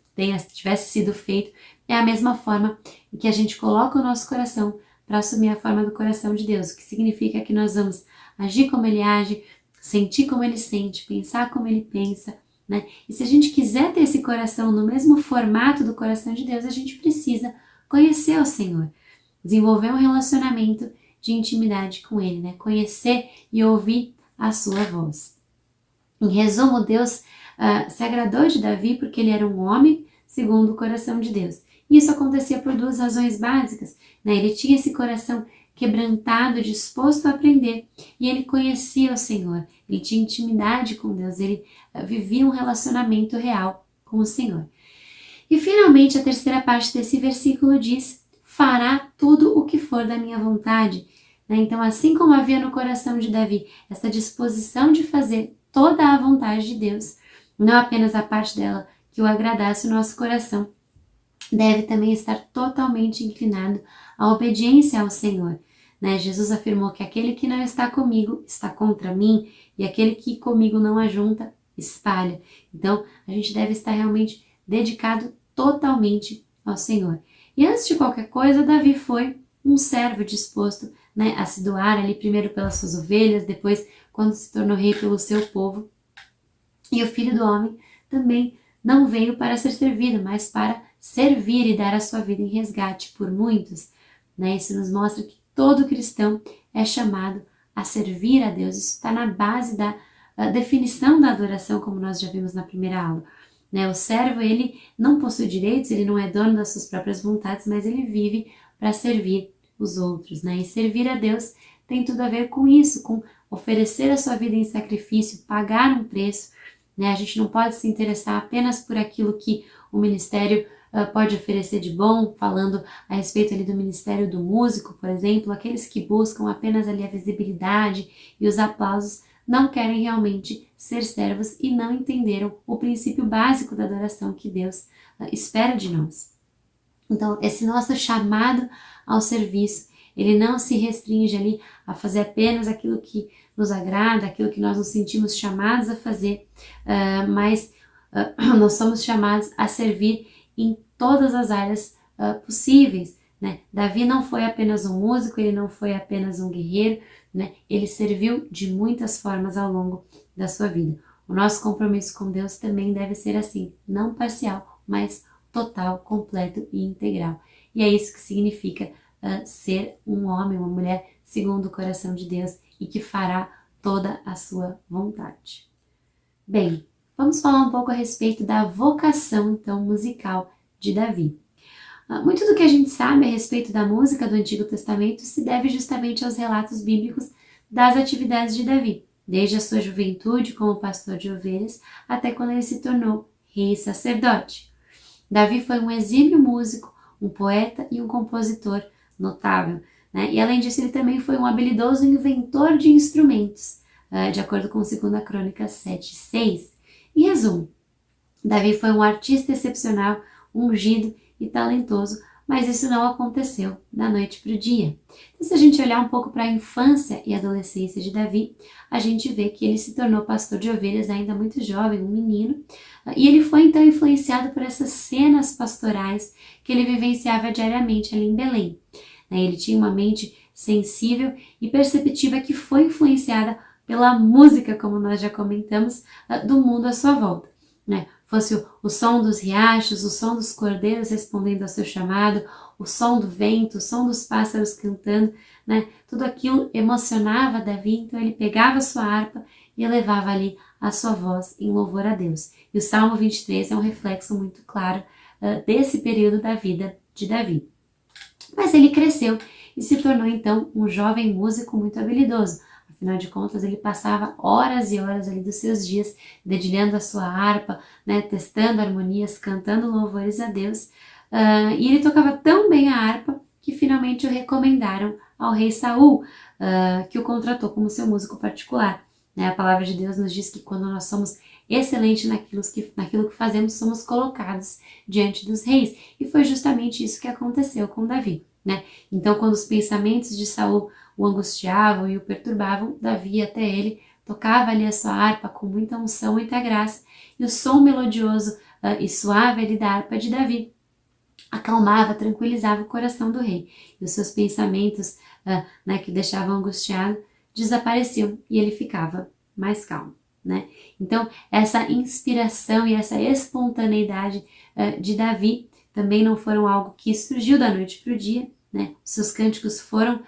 Speaker 1: tivesse sido feito, é a mesma forma em que a gente coloca o nosso coração para assumir a forma do coração de Deus, o que significa que nós vamos agir como Ele age, sentir como Ele sente, pensar como Ele pensa, né? E se a gente quiser ter esse coração no mesmo formato do coração de Deus, a gente precisa conhecer o Senhor, desenvolver um relacionamento de intimidade com Ele, né? Conhecer e ouvir a sua voz. Em resumo, Deus se agradou de Davi porque ele era um homem segundo o coração de Deus. E isso acontecia por duas razões básicas, né? Ele tinha esse coração quebrantado, disposto a aprender, e ele conhecia o Senhor, ele tinha intimidade com Deus, ele vivia um relacionamento real com o Senhor. E finalmente a terceira parte desse versículo diz: fará tudo o que for da minha vontade. Né? Então, assim como havia no coração de Davi essa disposição de fazer toda a vontade de Deus, não apenas a parte dela que o agradasse, o nosso coração deve também estar totalmente inclinado à obediência ao Senhor. Né? Jesus afirmou que aquele que não está comigo está contra mim, e aquele que comigo não ajunta, espalha. Então, a gente deve estar realmente dedicado totalmente ao Senhor. E antes de qualquer coisa, Davi foi um servo disposto, né, a se doar ali primeiro pelas suas ovelhas, depois quando se tornou rei pelo seu povo. E o Filho do Homem também não veio para ser servido, mas para servir e dar a sua vida em resgate por muitos. Né? Isso nos mostra que todo cristão é chamado a servir a Deus. Isso está na base da definição da adoração, como nós já vimos na primeira aula. Né? O servo, ele não possui direitos, ele não é dono das suas próprias vontades, mas ele vive para servir os outros. Né? E servir a Deus tem tudo a ver com isso, com oferecer a sua vida em sacrifício, pagar um preço. Né? A gente não pode se interessar apenas por aquilo que o ministério pode oferecer de bom, falando a respeito ali do ministério do músico, por exemplo, aqueles que buscam apenas ali a visibilidade e os aplausos não querem realmente ser servos e não entenderam o princípio básico da adoração que Deus espera de nós. Então, esse nosso chamado ao serviço, ele não se restringe ali a fazer apenas aquilo que nos agrada, aquilo que nós nos sentimos chamados a fazer, mas nós somos chamados a servir em todas as áreas possíveis. Né? Davi não foi apenas um músico, ele não foi apenas um guerreiro, né? Ele serviu de muitas formas ao longo da sua vida. O nosso compromisso com Deus também deve ser assim, não parcial, mas total, completo e integral. E é isso que significa ser um homem, uma mulher segundo o coração de Deus e que fará toda a sua vontade. Bem, vamos falar um pouco a respeito da vocação, então, musical de Davi. Muito do que a gente sabe a respeito da música do Antigo Testamento se deve justamente aos relatos bíblicos das atividades de Davi, desde a sua juventude como pastor de ovelhas até quando ele se tornou rei e sacerdote. Davi foi um exímio músico, um poeta e um compositor notável, né? E além disso ele também foi um habilidoso inventor de instrumentos, de acordo com 2 Crônicas 7:6. Em resumo, Davi foi um artista excepcional, ungido e talentoso, mas isso não aconteceu da noite para o dia. Então, se a gente olhar um pouco para a infância e adolescência de Davi, a gente vê que ele se tornou pastor de ovelhas ainda muito jovem, um menino, e ele foi então influenciado por essas cenas pastorais que ele vivenciava diariamente ali em Belém. Ele tinha uma mente sensível e perceptiva que foi influenciada pela música, como nós já comentamos, do mundo à sua volta. Fosse o som dos riachos, o som dos cordeiros respondendo ao seu chamado, o som do vento, o som dos pássaros cantando, tudo aquilo emocionava Davi, então ele pegava a sua harpa e elevava ali a sua voz em louvor a Deus. E o Salmo 23 é um reflexo muito claro desse período da vida de Davi. Mas ele cresceu e se tornou então um jovem músico muito habilidoso. Afinal de contas, ele passava horas e horas ali dos seus dias dedilhando a sua harpa, testando harmonias, cantando louvores a Deus. E ele tocava tão bem a harpa que finalmente o recomendaram ao rei Saul, que o contratou como seu músico particular. A palavra de Deus nos diz que quando nós somos excelentes naquilo que fazemos, somos colocados diante dos reis. E foi justamente isso que aconteceu com Davi. Então, quando os pensamentos de Saul o angustiavam e o perturbavam, Davi ia até ele, tocava ali a sua harpa com muita unção, muita graça, e o som melodioso e suave ali da harpa de Davi acalmava, tranquilizava o coração do rei. E os seus pensamentos que o deixavam angustiado desapareciam e ele ficava mais calmo. Então, essa inspiração e essa espontaneidade de Davi também não foram algo que surgiu da noite para o dia. Os seus cânticos foram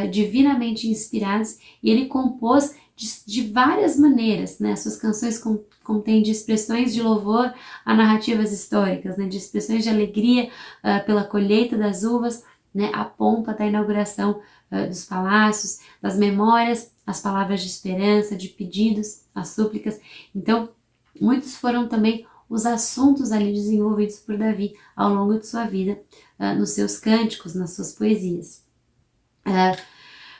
Speaker 1: divinamente inspirados e ele compôs de várias maneiras. Suas canções contêm de expressões de louvor a narrativas históricas, de expressões de alegria pela colheita das uvas, a pompa da inauguração dos palácios, das memórias, as palavras de esperança, de pedidos, as súplicas. Então, muitos foram também os assuntos ali desenvolvidos por Davi ao longo de sua vida, nos seus cânticos, nas suas poesias.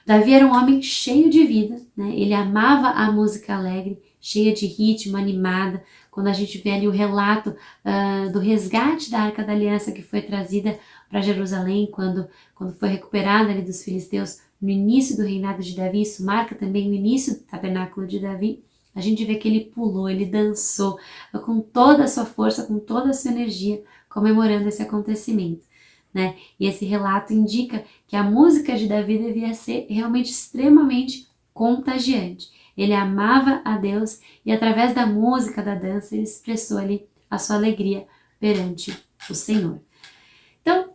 Speaker 1: Davi era um homem cheio de vida, ele amava a música alegre, cheia de ritmo, animada. Quando a gente vê ali o relato do resgate da Arca da Aliança que foi trazida para Jerusalém, quando foi recuperada ali dos filisteus no início do reinado de Davi, isso marca também o início do tabernáculo de Davi. A gente vê que ele pulou, ele dançou com toda a sua força, com toda a sua energia, comemorando esse acontecimento. E esse relato indica que a música de Davi devia ser realmente extremamente contagiante. Ele amava a Deus e através da música, da dança, ele expressou ali a sua alegria perante o Senhor. Então,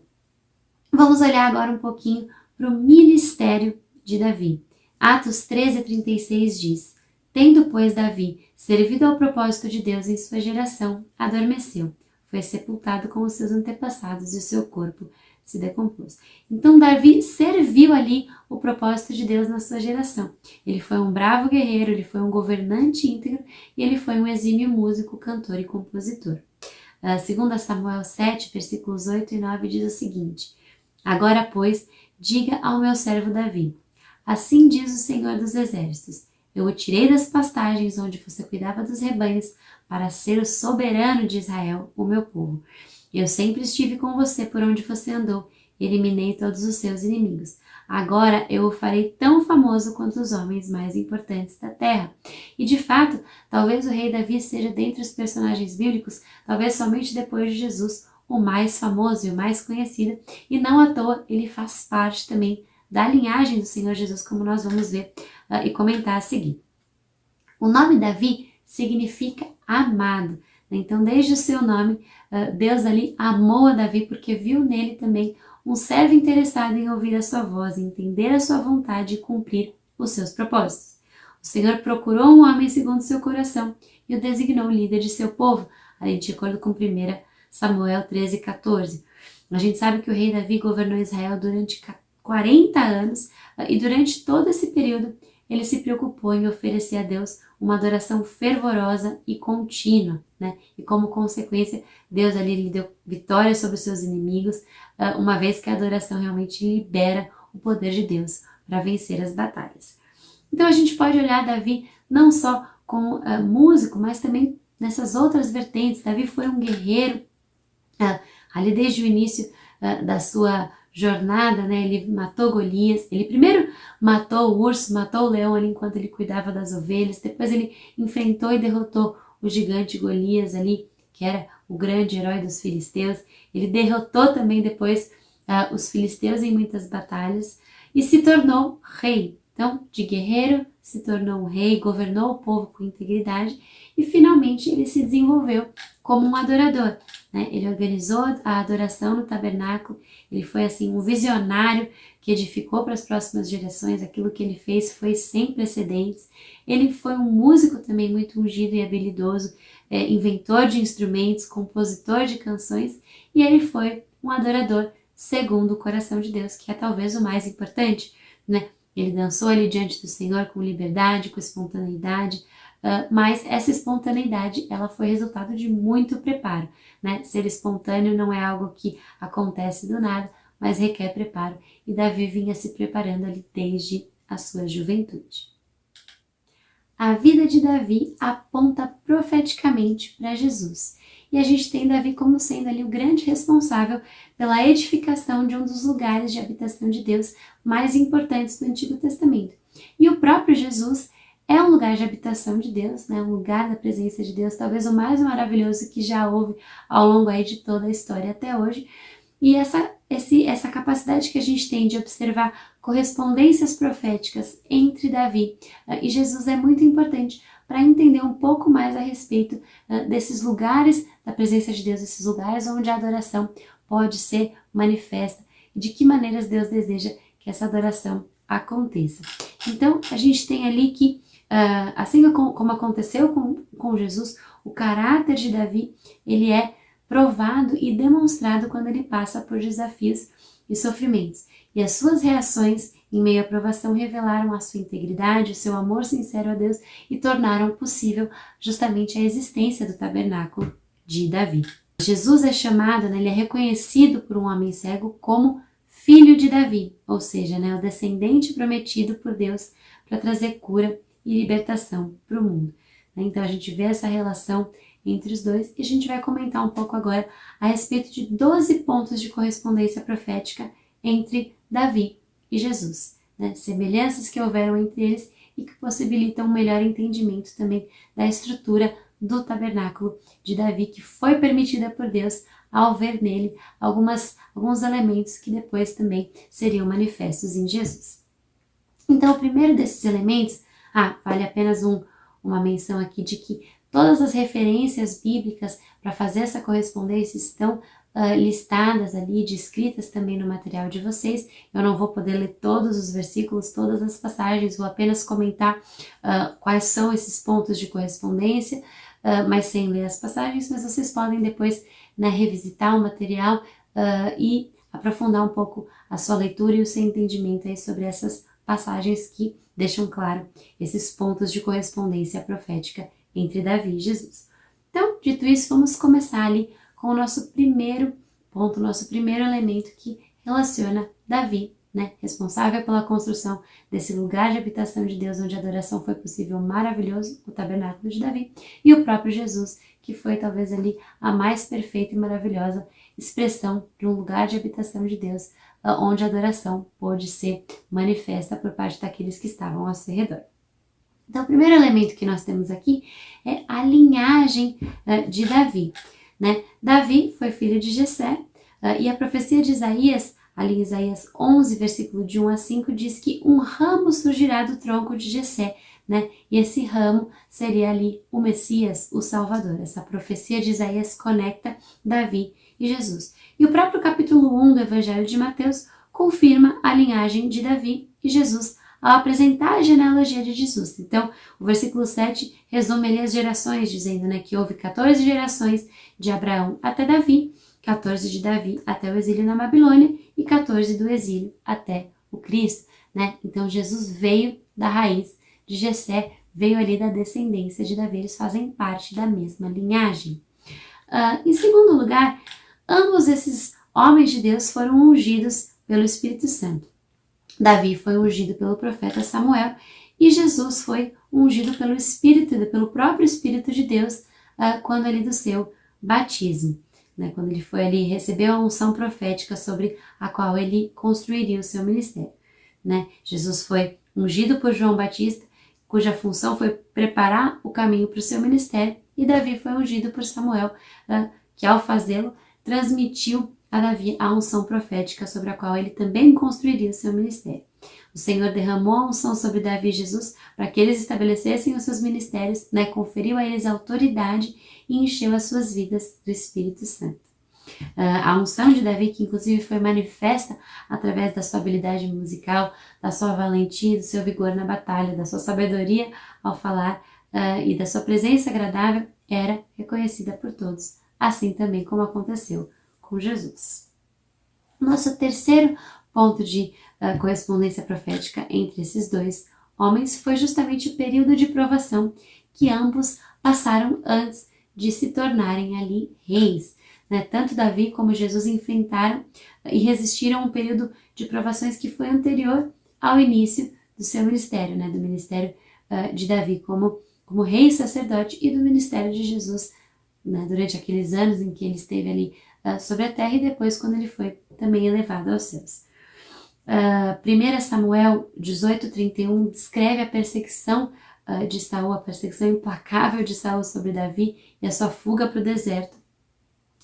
Speaker 1: vamos olhar agora um pouquinho para o ministério de Davi. Atos 13:36 diz: Tendo, pois, Davi servido ao propósito de Deus em sua geração, adormeceu. Foi sepultado com os seus antepassados e o seu corpo se decompôs. Então, Davi serviu ali o propósito de Deus na sua geração. Ele foi um bravo guerreiro, ele foi um governante íntegro e ele foi um exímio músico, cantor e compositor. 2 Samuel 7, versículos 8 e 9 diz o seguinte: Agora, pois, diga ao meu servo Davi: Assim diz o Senhor dos Exércitos: Eu o tirei das pastagens onde você cuidava dos rebanhos para ser o soberano de Israel, o meu povo. Eu sempre estive com você por onde você andou e eliminei todos os seus inimigos. Agora eu o farei tão famoso quanto os homens mais importantes da terra. E de fato, talvez o rei Davi seja dentre os personagens bíblicos, talvez somente depois de Jesus, o mais famoso e o mais conhecido, e não à toa ele faz parte também da linhagem do Senhor Jesus, como nós vamos ver e comentar a seguir. O nome Davi significa amado. Então, desde o seu nome, Deus ali amou a Davi porque viu nele também um servo interessado em ouvir a sua voz, entender a sua vontade e cumprir os seus propósitos. O Senhor procurou um homem segundo seu coração e o designou líder de seu povo, ali de acordo com 1 Samuel 13:14. A gente sabe que o rei Davi governou Israel durante 40 anos e durante todo esse período ele se preocupou em oferecer a Deus uma adoração fervorosa e contínua, E como consequência, Deus ali lhe deu vitória sobre os seus inimigos, uma vez que a adoração realmente libera o poder de Deus para vencer as batalhas. Então a gente pode olhar Davi não só como músico, mas também nessas outras vertentes. Davi foi um guerreiro, ali desde o início da sua jornada, né? Ele matou Golias, ele primeiro matou o urso, matou o leão ali enquanto ele cuidava das ovelhas, depois ele enfrentou e derrotou o gigante Golias ali, que era o grande herói dos filisteus. Ele derrotou também depois os filisteus em muitas batalhas e se tornou rei. Então, de guerreiro, se tornou um rei, governou o povo com integridade e finalmente ele se desenvolveu como um adorador, né? Ele organizou a adoração no tabernáculo, ele foi assim um visionário que edificou para as próximas gerações. Aquilo que ele fez foi sem precedentes. Ele foi um músico também muito ungido e habilidoso, inventor de instrumentos, compositor de canções, e ele foi um adorador segundo o coração de Deus, que é talvez o mais importante, né? Ele dançou ali diante do Senhor com liberdade, com espontaneidade, mas essa espontaneidade ela foi resultado de muito preparo, né? Ser espontâneo não é algo que acontece do nada, mas requer preparo, e Davi vinha se preparando ali desde a sua juventude. A vida de Davi aponta profeticamente para Jesus. E a gente tem Davi como sendo ali o grande responsável pela edificação de um dos lugares de habitação de Deus mais importantes do Antigo Testamento. E o próprio Jesus é um lugar de habitação de Deus, né? Um lugar da presença de Deus, talvez o mais maravilhoso que já houve ao longo aí de toda a história até hoje. E essa capacidade que a gente tem de observar correspondências proféticas entre Davi e Jesus é muito importante para entender um pouco mais a respeito desses lugares da presença de Deus, esses lugares onde a adoração pode ser manifesta e de que maneiras Deus deseja que essa adoração aconteça. Então, a gente tem ali que, assim como aconteceu com Jesus, o caráter de Davi, ele é provado e demonstrado quando ele passa por desafios e sofrimentos. E as suas reações em meio à provação revelaram a sua integridade, o seu amor sincero a Deus e tornaram possível justamente a existência do tabernáculo de Davi. Jesus é chamado, né, ele é reconhecido por um homem cego como filho de Davi, ou seja, né, o descendente prometido por Deus para trazer cura e libertação para o mundo. Então a gente vê essa relação entre os dois e a gente vai comentar um pouco agora a respeito de 12 pontos de correspondência profética entre Davi e Jesus, né? Semelhanças que houveram entre eles e que possibilitam um melhor entendimento também da estrutura do tabernáculo de Davi, que foi permitida por Deus ao ver nele alguns elementos que depois também seriam manifestos em Jesus. Então, o primeiro desses elementos, vale apenas uma menção aqui de que todas as referências bíblicas para fazer essa correspondência estão listadas ali, descritas também no material de vocês. Eu não vou poder ler todos os versículos, todas as passagens, vou apenas comentar quais são esses pontos de correspondência, mas sem ler as passagens, mas vocês podem depois, né, revisitar o material e aprofundar um pouco a sua leitura e o seu entendimento aí sobre essas passagens que deixam claro esses pontos de correspondência profética entre Davi e Jesus. Então, dito isso, vamos começar ali com o nosso primeiro ponto, nosso primeiro elemento que relaciona Davi, né, responsável pela construção desse lugar de habitação de Deus, onde a adoração foi possível, maravilhoso, o tabernáculo de Davi, e o próprio Jesus, que foi talvez ali a mais perfeita e maravilhosa expressão de um lugar de habitação de Deus, onde a adoração pôde ser manifesta por parte daqueles que estavam ao seu redor. Então, o primeiro elemento que nós temos aqui é a linhagem de Davi, né? Davi foi filho de Jessé e a profecia de Isaías, ali em Isaías 11, versículo de 1 a 5, diz que um ramo surgirá do tronco de Jessé, né? E esse ramo seria ali o Messias, o Salvador. Essa profecia de Isaías conecta Davi e Jesus. E o próprio capítulo 1 do Evangelho de Mateus confirma a linhagem de Davi e Jesus ao apresentar a genealogia de Jesus. Então, o versículo 7 resume ali as gerações, dizendo, né, que houve 14 gerações de Abraão até Davi, 14 de Davi até o exílio na Babilônia e 14 do exílio até o Cristo, né? Então, Jesus veio da raiz de Jessé, veio ali da descendência de Davi, eles fazem parte da mesma linhagem. Em segundo lugar, ambos esses homens de Deus foram ungidos pelo Espírito Santo. Davi foi ungido pelo profeta Samuel e Jesus foi ungido pelo próprio Espírito de Deus quando ali do seu batismo. né, quando ele foi ali, recebeu a unção profética sobre a qual ele construiria o seu ministério, né? Jesus foi ungido por João Batista, cuja função foi preparar o caminho para o seu ministério, e Davi foi ungido por Samuel, que ao fazê-lo, transmitiu a Davi a unção profética sobre a qual ele também construiria o seu ministério. O Senhor derramou a unção sobre Davi e Jesus para que eles estabelecessem os seus ministérios, né? Conferiu a eles autoridade e encheu as suas vidas do Espírito Santo. A unção de Davi, que inclusive foi manifesta através da sua habilidade musical, da sua valentia, do seu vigor na batalha, da sua sabedoria ao falar e da sua presença agradável, era reconhecida por todos, assim também como aconteceu com Jesus. Nosso terceiro ponto de correspondência profética entre esses dois homens foi justamente o período de provação que ambos passaram antes de se tornarem ali reis. Né? Tanto Davi como Jesus enfrentaram e resistiram a um período de provações que foi anterior ao início do seu ministério, né? Do ministério de Davi como rei e sacerdote, e do ministério de Jesus, né? Durante aqueles anos em que ele esteve ali sobre a terra, e depois quando ele foi também elevado aos céus. 1 Samuel 18:31 descreve a perseguição de Saul, a perseguição implacável de Saul sobre Davi e a sua fuga para o deserto.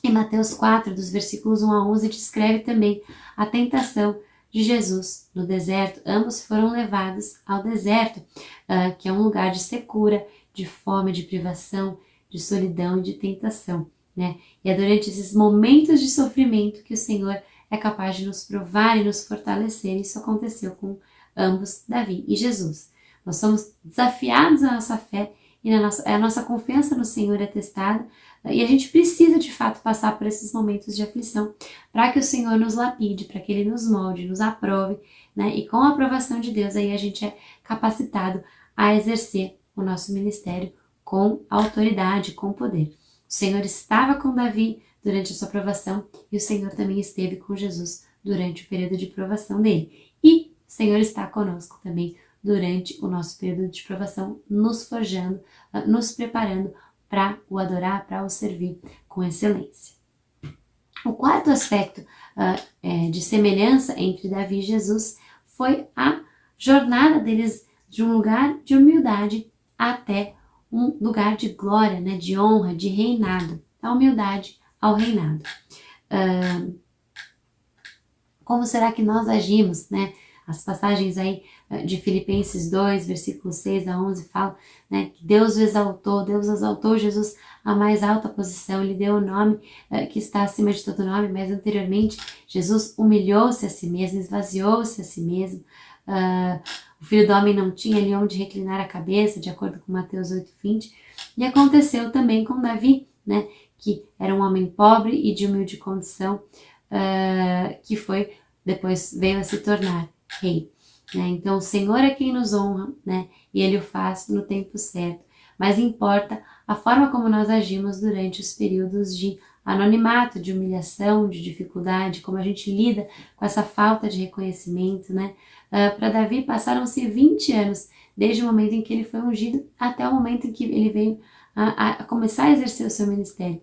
Speaker 1: E Mateus 4, dos versículos 1 a 11, descreve também a tentação de Jesus no deserto. Ambos foram levados ao deserto, que é um lugar de secura, de fome, de privação, de solidão e de tentação, né? E é durante esses momentos de sofrimento que o Senhor é capaz de nos provar e nos fortalecer. Isso aconteceu com ambos, Davi e Jesus. Nós somos desafiados na nossa fé e a nossa confiança no Senhor é testada, e a gente precisa de fato passar por esses momentos de aflição para que o Senhor nos lapide, para que Ele nos molde, nos aprove, né? E com a aprovação de Deus aí a gente é capacitado a exercer o nosso ministério com autoridade, com poder. O Senhor estava com Davi durante a sua provação, e o Senhor também esteve com Jesus durante o período de provação dele. E o Senhor está conosco também durante o nosso período de provação, nos forjando, nos preparando para o adorar, para o servir com excelência. O quarto aspecto de semelhança entre Davi e Jesus foi a jornada deles de um lugar de humildade até um lugar de glória, né, de honra, de reinado, da humildade ao reinado. Como será que nós agimos, né? As passagens aí de Filipenses 2, versículos 6 a 11 falam, né, que Deus exaltou Jesus à mais alta posição, lhe deu o nome que está acima de todo nome, mas anteriormente Jesus humilhou-se a si mesmo, esvaziou-se a si mesmo. O Filho do Homem não tinha ali onde reclinar a cabeça, de acordo com Mateus 8:20, e aconteceu também com Davi, né, que era um homem pobre e de humilde condição, que depois veio a se tornar rei, né? Então o Senhor é quem nos honra, né? E Ele o faz no tempo certo, mas importa a forma como nós agimos durante os períodos de anonimato, de humilhação, de dificuldade, como a gente lida com essa falta de reconhecimento, né? Para Davi passaram-se 20 anos, desde o momento em que ele foi ungido até o momento em que ele veio a começar a exercer o seu ministério.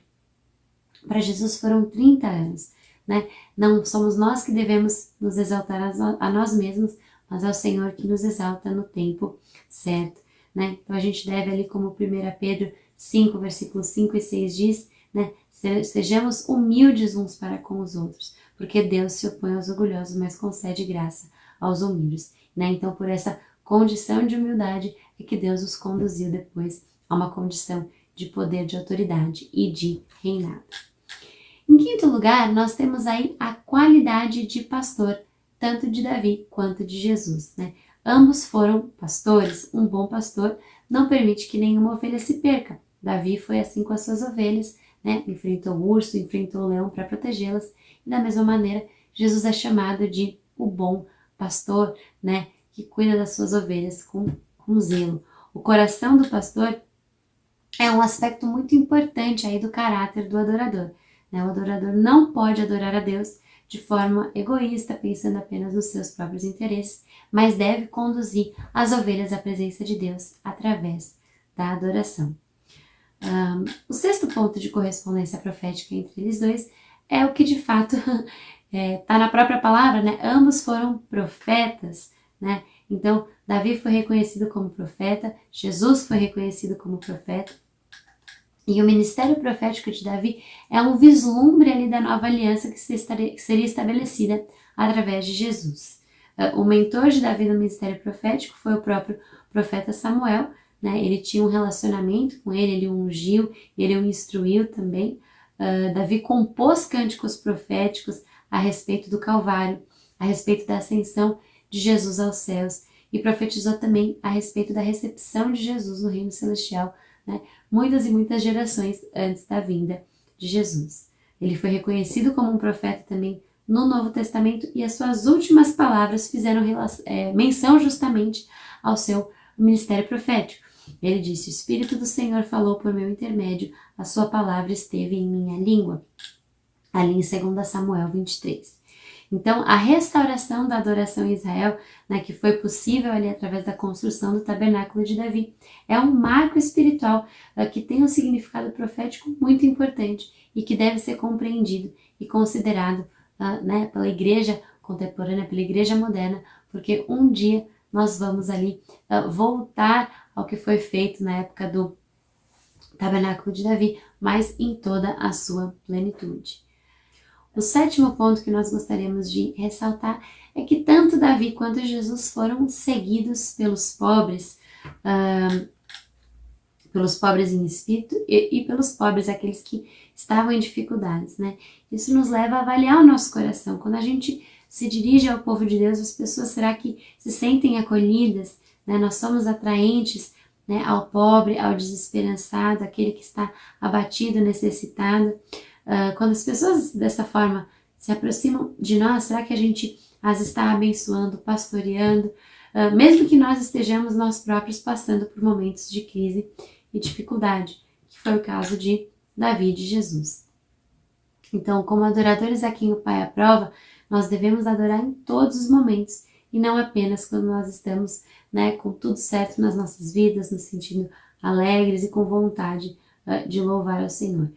Speaker 1: Para Jesus foram 30 anos, né? Não somos nós que devemos nos exaltar a nós mesmos, mas é o Senhor que nos exalta no tempo certo, né? Então a gente deve ali, como 1 Pedro 5, versículos 5 e 6 diz, né? Sejamos humildes uns para com os outros, porque Deus se opõe aos orgulhosos, mas concede graça aos humildes, né? Então por essa condição de humildade é que Deus os conduziu depois a uma condição de poder, de autoridade e de reinado. Em quinto lugar, nós temos aí a qualidade de pastor, tanto de Davi quanto de Jesus, né? Ambos foram pastores. Um bom pastor não permite que nenhuma ovelha se perca. Davi foi assim com as suas ovelhas, né? Enfrentou o urso, enfrentou o leão para protegê-las. E da mesma maneira, Jesus é chamado de o bom pastor, né? Que cuida das suas ovelhas com zelo. O coração do pastor é um aspecto muito importante aí do caráter do adorador. O adorador não pode adorar a Deus de forma egoísta, pensando apenas nos seus próprios interesses, mas deve conduzir as ovelhas à presença de Deus através da adoração. O sexto ponto de correspondência profética entre eles dois é o que de fato está na própria palavra, né? Ambos foram profetas, né? Então, Davi foi reconhecido como profeta, Jesus foi reconhecido como profeta, e o ministério profético de Davi é um vislumbre ali da nova aliança que seria estabelecida através de Jesus. O mentor de Davi no ministério profético foi o próprio profeta Samuel, né? Ele tinha um relacionamento com ele o ungiu, ele o instruiu também. Davi compôs cânticos proféticos a respeito do Calvário, a respeito da ascensão de Jesus aos céus, e profetizou também a respeito da recepção de Jesus no reino celestial, né? Muitas e muitas gerações antes da vinda de Jesus. Ele foi reconhecido como um profeta também no Novo Testamento, e as suas últimas palavras fizeram menção justamente ao seu ministério profético. Ele disse: o Espírito do Senhor falou por meu intermédio, a sua palavra esteve em minha língua. Ali em 2 Samuel 23. Então, a restauração da adoração em Israel, né, que foi possível ali através da construção do tabernáculo de Davi, é um marco espiritual que tem um significado profético muito importante e que deve ser compreendido e considerado né, pela igreja contemporânea, pela igreja moderna, porque um dia nós vamos ali voltar ao que foi feito na época do tabernáculo de Davi, mas em toda a sua plenitude. O sétimo ponto que nós gostaríamos de ressaltar é que tanto Davi quanto Jesus foram seguidos pelos pobres em espírito e pelos pobres, aqueles que estavam em dificuldades, né? Isso nos leva a avaliar o nosso coração. Quando a gente se dirige ao povo de Deus, as pessoas, será que se sentem acolhidas, né? Nós somos atraentes, né, ao pobre, ao desesperançado, aquele que está abatido, necessitado. Quando as pessoas dessa forma se aproximam de nós, será que a gente as está abençoando, pastoreando, mesmo que nós estejamos nós próprios passando por momentos de crise e dificuldade, que foi o caso de Davi e de Jesus. Então, como adoradores a quem o Pai aprova, nós devemos adorar em todos os momentos e não apenas quando nós estamos, né, com tudo certo nas nossas vidas, nos sentindo alegres e com vontade de louvar ao Senhor.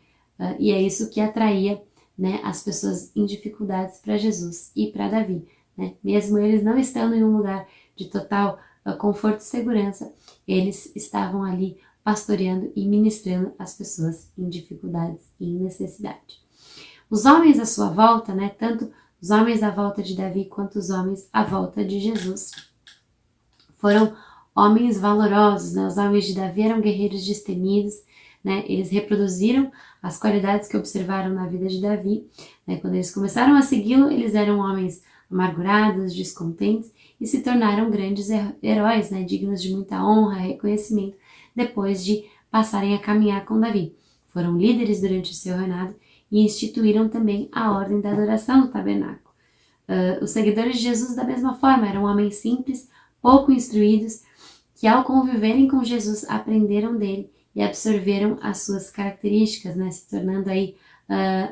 Speaker 1: E é isso que atraía, né, as pessoas em dificuldades para Jesus e para Davi, né? Mesmo eles não estando em um lugar de total conforto e segurança, eles estavam ali pastoreando e ministrando as pessoas em dificuldades e em necessidade. Os homens à sua volta, né, tanto os homens à volta de Davi quanto os homens à volta de Jesus, foram homens valorosos, né? Os homens de Davi eram guerreiros destemidos, né? Eles reproduziram as qualidades que observaram na vida de Davi, né? Quando eles começaram a segui-lo, eles eram homens amargurados, descontentes e se tornaram grandes heróis, né? Dignos de muita honra, reconhecimento, depois de passarem a caminhar com Davi. Foram líderes durante o seu reinado e instituíram também a ordem da adoração no tabernáculo. Os seguidores de Jesus, da mesma forma, eram homens simples, pouco instruídos, que ao conviverem com Jesus aprenderam dele e absorveram as suas características, né, se tornando aí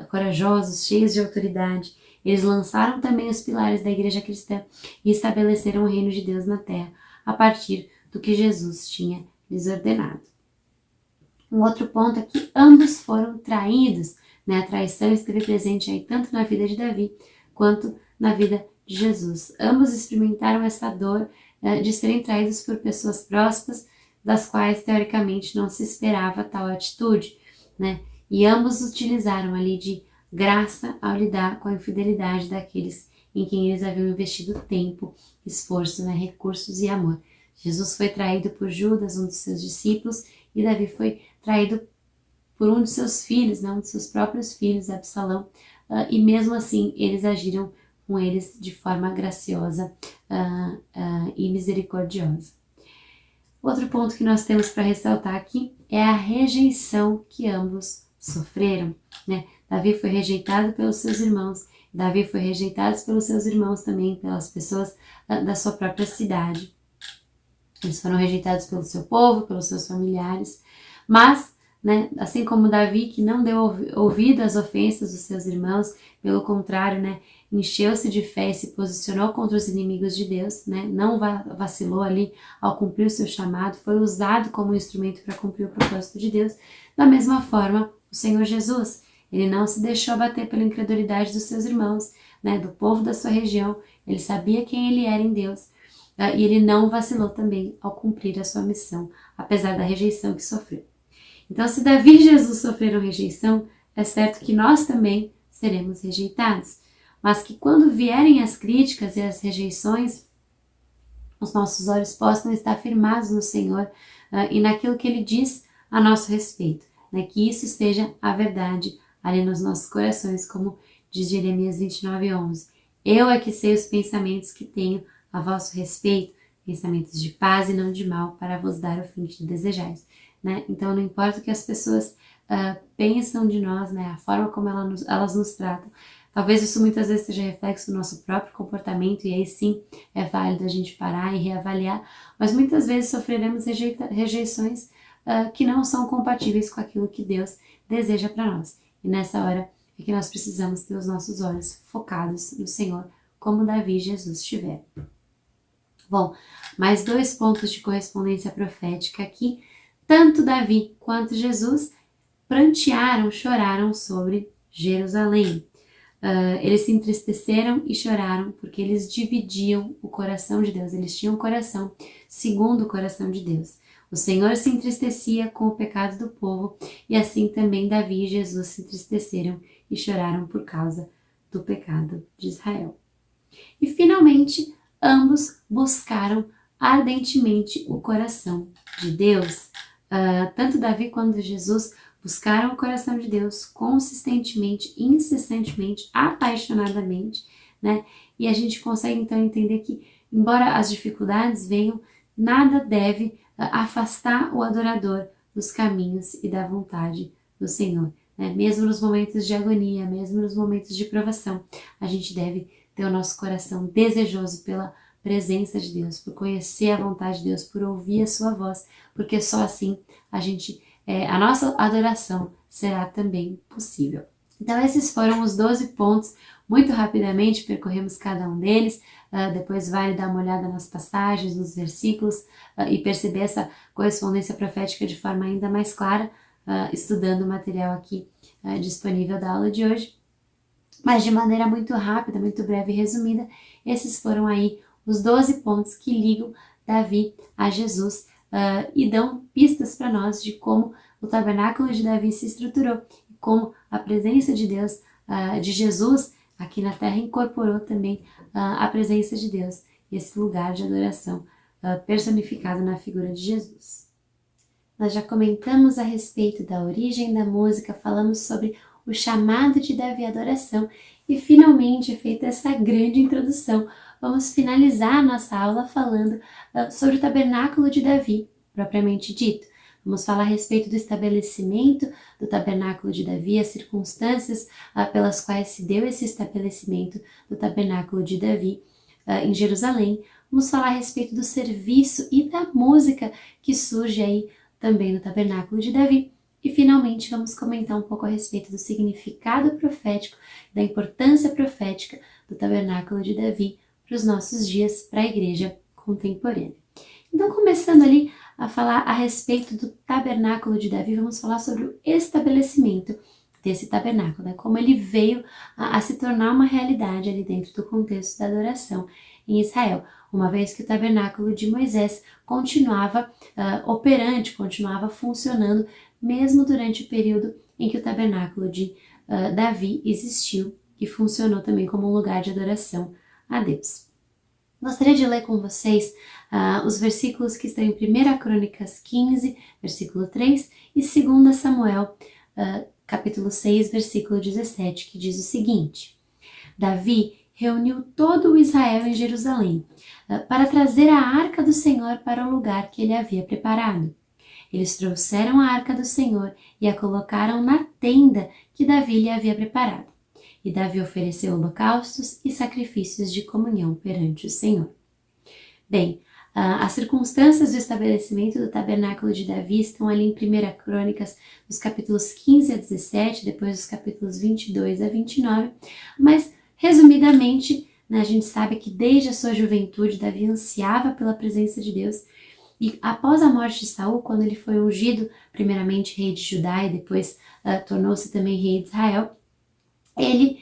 Speaker 1: corajosos, cheios de autoridade. Eles lançaram também os pilares da igreja cristã e estabeleceram o reino de Deus na terra, a partir do que Jesus tinha lhes ordenado. Um outro ponto é que ambos foram traídos, né? A traição esteve presente aí tanto na vida de Davi quanto na vida de Jesus. Ambos experimentaram essa dor de serem traídos por pessoas próximas, das quais teoricamente não se esperava tal atitude, né? E ambos utilizaram ali de graça ao lidar com a infidelidade daqueles em quem eles haviam investido tempo, esforço, né? Recursos e amor. Jesus foi traído por Judas, um dos seus discípulos, e Davi foi traído por um de seus filhos, né? Um de seus próprios filhos, Absalão, e mesmo assim eles agiram com eles de forma graciosa e misericordiosa. Outro ponto que nós temos para ressaltar aqui é a rejeição que ambos sofreram, né? Davi foi rejeitado pelos seus irmãos, Davi foi rejeitado pelos seus irmãos também, pelas pessoas da sua própria cidade. Eles foram rejeitados pelo seu povo, pelos seus familiares, mas, né, assim como Davi, que não deu ouvido às ofensas dos seus irmãos, pelo contrário, né, encheu-se de fé e se posicionou contra os inimigos de Deus, né, não vacilou ali ao cumprir o seu chamado, foi usado como instrumento para cumprir o propósito de Deus. Da mesma forma, o Senhor Jesus, ele não se deixou abater pela incredulidade dos seus irmãos, né, do povo da sua região. Ele sabia quem ele era em Deus, e ele não vacilou também ao cumprir a sua missão, apesar da rejeição que sofreu. Então, se Davi e Jesus sofreram rejeição, é certo que nós também seremos rejeitados, mas que quando vierem as críticas e as rejeições, os nossos olhos possam estar firmados no Senhor e naquilo que Ele diz a nosso respeito, né? Que isso esteja a verdade ali nos nossos corações, como diz Jeremias 29:11. Eu é que sei os pensamentos que tenho a vosso respeito, pensamentos de paz e não de mal, para vos dar o fim que desejais. Né? Então, não importa o que as pessoas pensam de nós, né? A forma como elas nos tratam. Talvez isso muitas vezes seja reflexo do nosso próprio comportamento, e aí sim é válido a gente parar e reavaliar, mas muitas vezes sofreremos rejeições que não são compatíveis com aquilo que Deus deseja para nós. E nessa hora é que nós precisamos ter os nossos olhos focados no Senhor, como Davi e Jesus tiveram. Bom, mais 2 pontos de correspondência profética aqui. Tanto Davi quanto Jesus prantearam, choraram sobre Jerusalém. Eles se entristeceram e choraram porque eles dividiam o coração de Deus. Eles tinham um coração segundo o coração de Deus. O Senhor se entristecia com o pecado do povo, e assim também Davi e Jesus se entristeceram e choraram por causa do pecado de Israel. E finalmente, ambos buscaram ardentemente o coração de Deus. Tanto Davi quanto Jesus buscaram o coração de Deus consistentemente, incessantemente, apaixonadamente, né? E a gente consegue então entender que, embora as dificuldades venham, nada deve afastar o adorador dos caminhos e da vontade do Senhor, né? Mesmo nos momentos de agonia, mesmo nos momentos de provação, a gente deve ter o nosso coração desejoso pela presença de Deus, por conhecer a vontade de Deus, por ouvir a sua voz, porque só assim a nossa adoração será também possível. Então esses foram os 12 pontos, muito rapidamente percorremos cada um deles, depois vale dar uma olhada nas passagens, nos versículos e perceber essa correspondência profética de forma ainda mais clara, estudando o material aqui disponível da aula de hoje. Mas de maneira muito rápida, muito breve e resumida, esses foram aí os 12 pontos que ligam Davi a Jesus e dão pistas para nós de como o tabernáculo de Davi se estruturou e como a presença de Deus, de Jesus, aqui na terra incorporou também a presença de Deus, esse lugar de adoração personificado na figura de Jesus. Nós já comentamos a respeito da origem da música, falamos sobre o chamado de Davi à adoração e finalmente, feita essa grande introdução, vamos finalizar a nossa aula falando sobre o tabernáculo de Davi, propriamente dito. Vamos falar a respeito do estabelecimento do tabernáculo de Davi, as circunstâncias pelas quais se deu esse estabelecimento do tabernáculo de Davi em Jerusalém. Vamos falar a respeito do serviço e da música que surge aí também no tabernáculo de Davi. E finalmente vamos comentar um pouco a respeito do significado profético, da importância profética do tabernáculo de Davi para os nossos dias, para a igreja contemporânea. Então, começando ali a falar a respeito do tabernáculo de Davi, vamos falar sobre o estabelecimento desse tabernáculo, né? Como ele veio a se tornar uma realidade ali dentro do contexto da adoração em Israel, uma vez que o tabernáculo de Moisés continuava operante, continuava funcionando, mesmo durante o período em que o tabernáculo de Davi existiu e funcionou também como um lugar de adoração a Deus. Gostaria de ler com vocês os versículos que estão em 1 Crônicas 15, versículo 3, e 2 Samuel, capítulo 6, versículo 17, que diz o seguinte: Davi reuniu todo o Israel em Jerusalém para trazer a arca do Senhor para o lugar que ele havia preparado. Eles trouxeram a arca do Senhor e a colocaram na tenda que Davi lhe havia preparado. E Davi ofereceu holocaustos e sacrifícios de comunhão perante o Senhor. Bem, as circunstâncias do estabelecimento do tabernáculo de Davi estão ali em 1 Crônicas, nos capítulos 15 a 17, depois dos capítulos 22 a 29, mas, resumidamente, né, a gente sabe que desde a sua juventude Davi ansiava pela presença de Deus E após a morte de Saul, quando ele foi ungido, primeiramente rei de Judá e depois tornou-se também rei de Israel, ele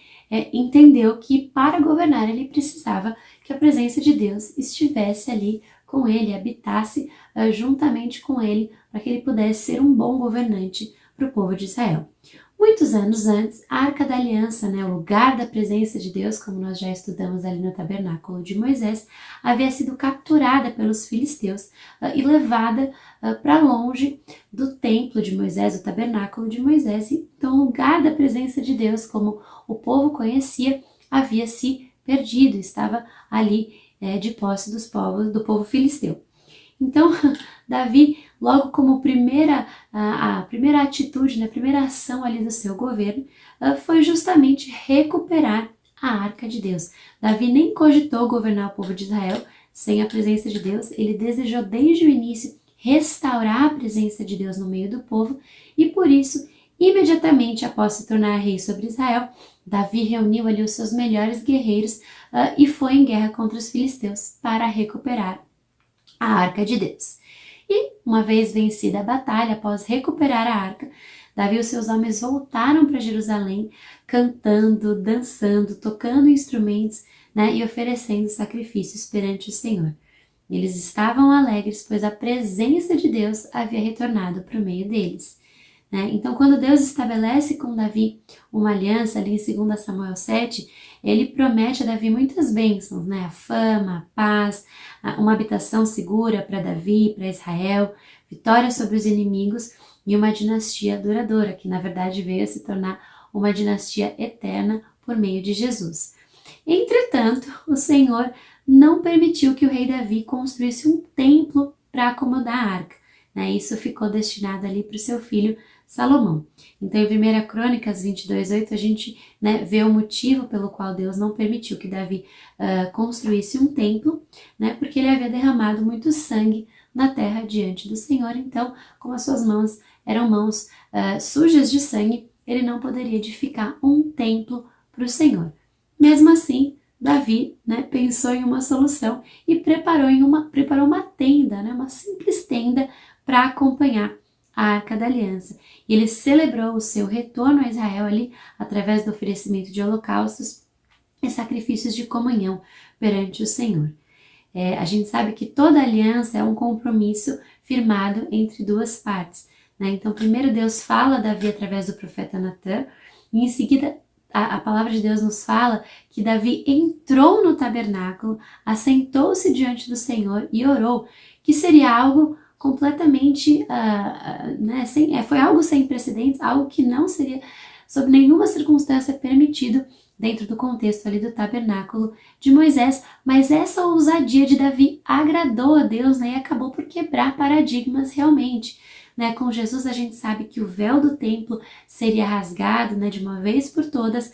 Speaker 1: entendeu que para governar ele precisava que a presença de Deus estivesse ali com ele, habitasse juntamente com ele, para que ele pudesse ser um bom governante para o povo de Israel. Muitos anos antes, a Arca da Aliança, o lugar da presença de Deus, como nós já estudamos ali no tabernáculo de Moisés, havia sido capturada pelos filisteus e levada para longe do templo de Moisés, do tabernáculo de Moisés. Então, o lugar da presença de Deus, como o povo conhecia, havia se perdido, estava ali de posse do povo filisteu. Então, Davi, logo como a primeira atitude, a primeira ação ali do seu governo, foi justamente recuperar a Arca de Deus. Davi nem cogitou governar o povo de Israel sem a presença de Deus, ele desejou desde o início restaurar a presença de Deus no meio do povo e por isso, imediatamente após se tornar rei sobre Israel, Davi reuniu ali os seus melhores guerreiros e foi em guerra contra os filisteus para recuperar a Arca de Deus. E, uma vez vencida a batalha, após recuperar a arca, Davi e os seus homens voltaram para Jerusalém, cantando, dançando, tocando instrumentos, e oferecendo sacrifícios perante o Senhor. Eles estavam alegres, pois a presença de Deus havia retornado para o meio deles. Então, quando Deus estabelece com Davi uma aliança, ali em 2 Samuel 7, ele promete a Davi muitas bênçãos, a fama, a paz, uma habitação segura para Davi, para Israel, vitória sobre os inimigos e uma dinastia duradoura, que na verdade veio a se tornar uma dinastia eterna por meio de Jesus. Entretanto, o Senhor não permitiu que o rei Davi construísse um templo para acomodar a arca. Isso ficou destinado ali para o seu filho Salomão. Então, em 1 Crônicas 22:8, a gente vê o motivo pelo qual Deus não permitiu que Davi construísse um templo, porque ele havia derramado muito sangue na terra diante do Senhor. Então, como as suas mãos eram mãos sujas de sangue, ele não poderia edificar um templo para o Senhor. Mesmo assim, Davi pensou em uma solução e preparou uma tenda, uma simples tenda para acompanhar a Arca da Aliança. E ele celebrou o seu retorno a Israel ali através do oferecimento de holocaustos e sacrifícios de comunhão perante o Senhor. A gente sabe que toda aliança é um compromisso firmado entre duas partes. Então, primeiro Deus fala a Davi através do profeta Natã, e em seguida a palavra de Deus nos fala que Davi entrou no tabernáculo, assentou-se diante do Senhor e orou, que seria algo completamente, foi algo sem precedentes, algo que não seria, sob nenhuma circunstância, permitido dentro do contexto ali do tabernáculo de Moisés, mas essa ousadia de Davi agradou a Deus, e acabou por quebrar paradigmas realmente. Com Jesus a gente sabe que o véu do templo seria rasgado de uma vez por todas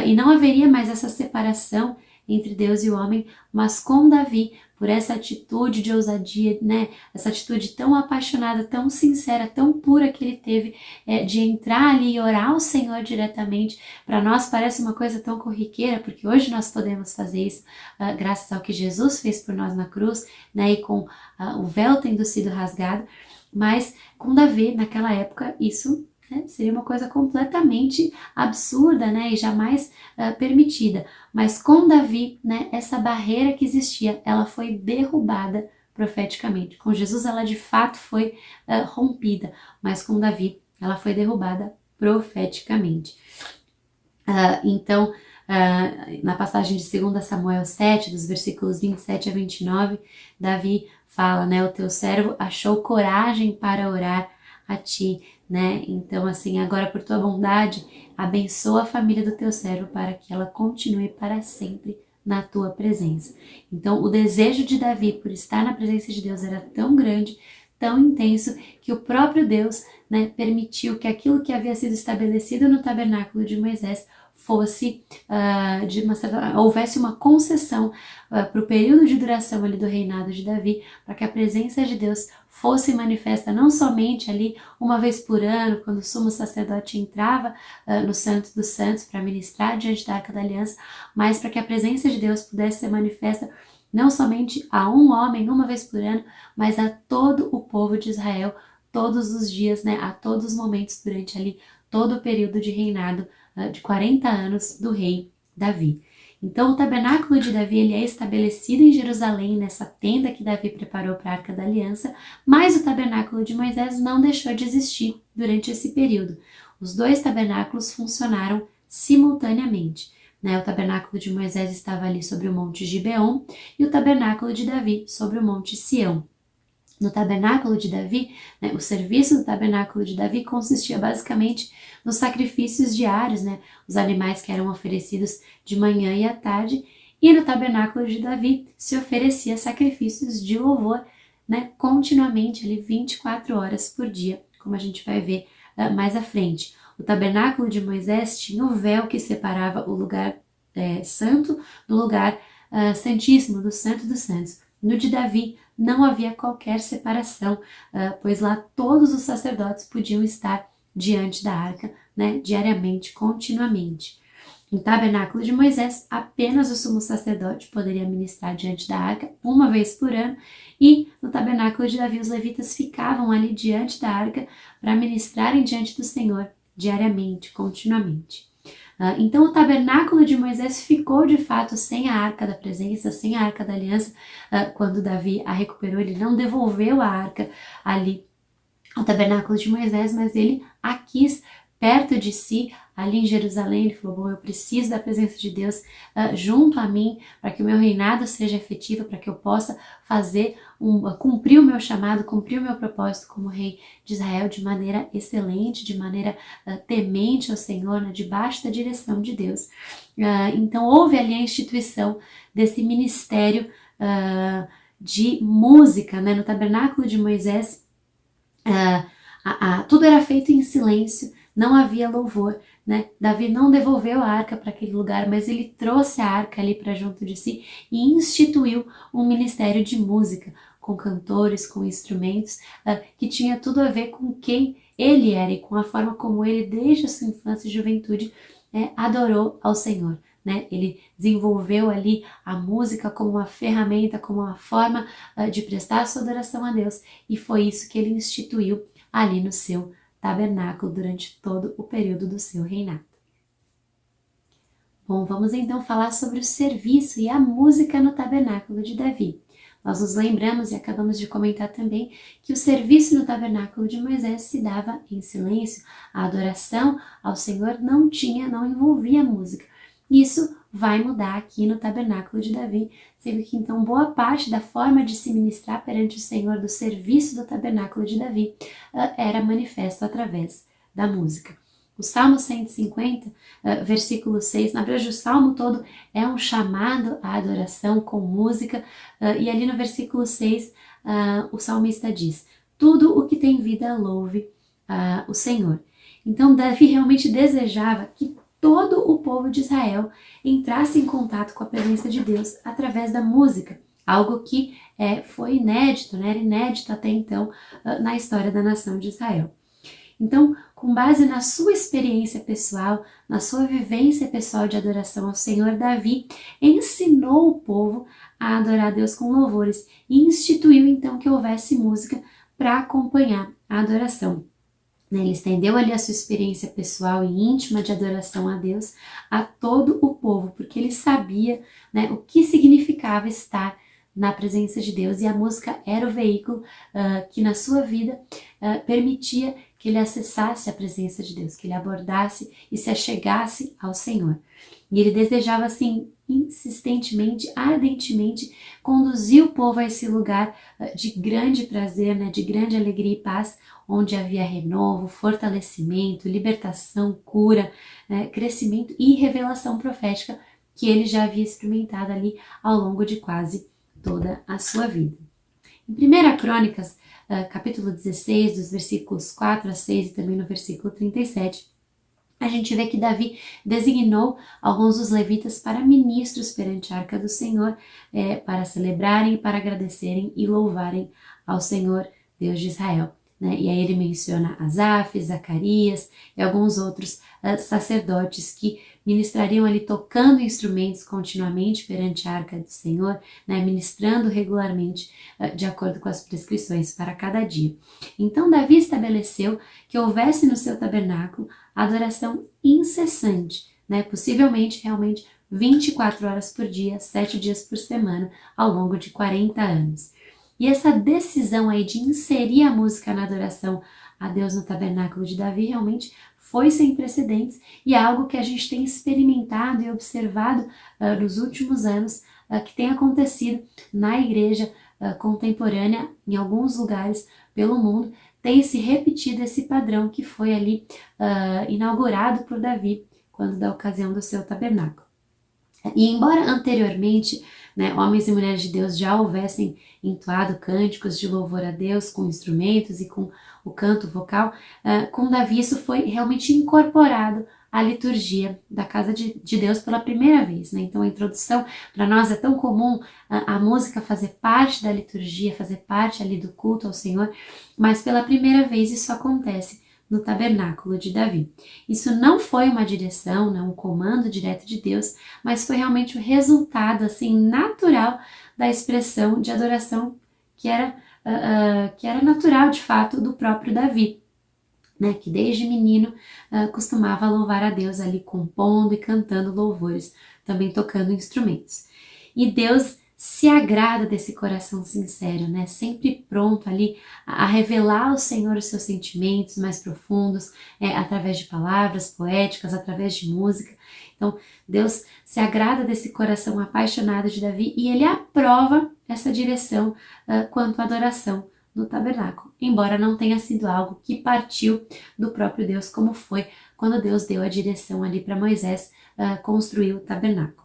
Speaker 1: e não haveria mais essa separação entre Deus e o homem, mas com Davi, por essa atitude de ousadia, essa atitude tão apaixonada, tão sincera, tão pura que ele teve de entrar ali e orar ao Senhor diretamente. Para nós parece uma coisa tão corriqueira, porque hoje nós podemos fazer isso graças ao que Jesus fez por nós na cruz, e com o véu tendo sido rasgado, mas com Davi, naquela época, isso seria uma coisa completamente absurda, e jamais permitida. Mas com Davi, essa barreira que existia, ela foi derrubada profeticamente. Com Jesus ela de fato foi rompida, mas com Davi ela foi derrubada profeticamente. Então, na passagem de 2 Samuel 7, dos versículos 27 a 29, Davi fala, o teu servo achou coragem para orar a ti, Então, assim, agora por tua bondade, abençoa a família do teu servo para que ela continue para sempre na tua presença. Então, o desejo de Davi por estar na presença de Deus era tão grande, tão intenso, que o próprio Deus, permitiu que aquilo que havia sido estabelecido no tabernáculo de Moisés fosse, houvesse uma concessão para o período de duração ali do reinado de Davi, para que a presença de Deus fosse manifesta não somente ali uma vez por ano, quando o sumo sacerdote entrava no Santo dos Santos para ministrar diante da Arca da Aliança, mas para que a presença de Deus pudesse ser manifesta não somente a um homem uma vez por ano, mas a todo o povo de Israel, todos os dias, né, a todos os momentos durante ali todo o período de reinado de 40 anos do rei Davi. Então o tabernáculo de Davi ele é estabelecido em Jerusalém, nessa tenda que Davi preparou para a Arca da Aliança, mas o tabernáculo de Moisés não deixou de existir durante esse período. Os dois tabernáculos funcionaram simultaneamente. O tabernáculo de Moisés estava ali sobre o monte Gibeon e o tabernáculo de Davi sobre o monte Sião. No tabernáculo de Davi, o serviço do tabernáculo de Davi consistia basicamente nos sacrifícios diários, os animais que eram oferecidos de manhã e à tarde, e no tabernáculo de Davi se oferecia sacrifícios de louvor, continuamente ali 24 horas por dia, como a gente vai ver mais à frente. O tabernáculo de Moisés tinha o véu que separava o lugar santo do lugar santíssimo, do santo dos santos. No de Davi não havia qualquer separação, pois lá todos os sacerdotes podiam estar diante da arca, diariamente, continuamente. No tabernáculo de Moisés, apenas o sumo sacerdote poderia ministrar diante da arca uma vez por ano, e no tabernáculo de Davi os levitas ficavam ali diante da arca para ministrarem diante do Senhor diariamente, continuamente. Então o tabernáculo de Moisés ficou de fato sem a arca da presença, sem a arca da aliança. Quando Davi a recuperou, ele não devolveu a arca ali ao tabernáculo de Moisés, mas ele a quis perto de si, ali em Jerusalém. Ele falou: bom, eu preciso da presença de Deus junto a mim, para que o meu reinado seja efetivo, para que eu possa cumprir o meu chamado, cumprir o meu propósito como rei de Israel de maneira excelente, de maneira temente ao Senhor, debaixo da direção de Deus. Então houve ali a instituição desse ministério de música, no tabernáculo de Moisés. Tudo era feito em silêncio, não havia louvor, Davi não devolveu a arca para aquele lugar, mas ele trouxe a arca ali para junto de si e instituiu um ministério de música, com cantores, com instrumentos, que tinha tudo a ver com quem ele era e com a forma como ele, desde a sua infância e juventude, adorou ao Senhor. Ele desenvolveu ali a música como uma ferramenta, como uma forma de prestar a sua adoração a Deus, e foi isso que ele instituiu ali no seu tabernáculo durante todo o período do seu reinado. Bom, vamos então falar sobre o serviço e a música no tabernáculo de Davi. Nós nos lembramos e acabamos de comentar também que o serviço no tabernáculo de Moisés se dava em silêncio. A adoração ao Senhor não envolvia música. Isso vai mudar aqui no tabernáculo de Davi, sendo que então boa parte da forma de se ministrar perante o Senhor, do serviço do tabernáculo de Davi, era manifesto através da música. O Salmo 150, versículo 6, na verdade o Salmo todo é um chamado à adoração com música, e ali no versículo 6 o salmista diz: tudo o que tem vida louve o Senhor. Então Davi realmente desejava que todo o povo de Israel entrasse em contato com a presença de Deus através da música, algo que foi inédito, era inédito até então na história da nação de Israel. Então, com base na sua experiência pessoal, na sua vivência pessoal de adoração ao Senhor, Davi ensinou o povo a adorar a Deus com louvores e instituiu então que houvesse música para acompanhar a adoração. Ele estendeu ali a sua experiência pessoal e íntima de adoração a Deus a todo o povo, porque ele sabia o que significava estar na presença de Deus, e a música era o veículo que na sua vida permitia que ele acessasse a presença de Deus, que ele abordasse e se achegasse ao Senhor. E ele desejava assim, insistentemente, ardentemente, conduzir o povo a esse lugar de grande prazer, de grande alegria e paz, onde havia renovo, fortalecimento, libertação, cura, crescimento e revelação profética que ele já havia experimentado ali ao longo de quase toda a sua vida. Em 1 Crônicas, capítulo 16, dos versículos 4 a 6 e também no versículo 37, a gente vê que Davi designou alguns dos levitas para ministros perante a Arca do Senhor, para celebrarem, para agradecerem e louvarem ao Senhor, Deus de Israel. né? E aí ele menciona Asaf, Zacarias e alguns outros sacerdotes que ministrariam ali tocando instrumentos continuamente perante a arca do Senhor, né? Ministrando regularmente de acordo com as prescrições para cada dia. Então Davi estabeleceu que houvesse no seu tabernáculo adoração incessante, né? Possivelmente realmente 24 horas por dia, 7 dias por semana, ao longo de 40 anos. E essa decisão aí de inserir a música na adoração a Deus no tabernáculo de Davi realmente foi sem precedentes e é algo que a gente tem experimentado e observado nos últimos anos, que tem acontecido na igreja contemporânea em alguns lugares pelo mundo. Tem se repetido esse padrão que foi ali inaugurado por Davi quando da ocasião do seu tabernáculo. E embora anteriormente, né, homens e mulheres de Deus já houvessem entoado cânticos de louvor a Deus com instrumentos e com o canto vocal, com Davi isso foi realmente incorporado à liturgia da casa de Deus pela primeira vez, né? Então a introdução, para nós é tão comum a música fazer parte da liturgia, fazer parte ali do culto ao Senhor, mas pela primeira vez isso acontece no tabernáculo de Davi. Isso não foi uma direção, não um comando direto de Deus, mas foi realmente o resultado assim natural da expressão de adoração que era natural de fato do próprio Davi, né, que desde menino costumava louvar a Deus ali compondo e cantando louvores, também tocando instrumentos. E Deus se agrada desse coração sincero, né? Sempre pronto ali a revelar ao Senhor os seus sentimentos mais profundos, através de palavras poéticas, através de música. Então, Deus se agrada desse coração apaixonado de Davi e ele aprova essa direção quanto à adoração no tabernáculo, embora não tenha sido algo que partiu do próprio Deus, como foi quando Deus deu a direção ali para Moisés construir o tabernáculo.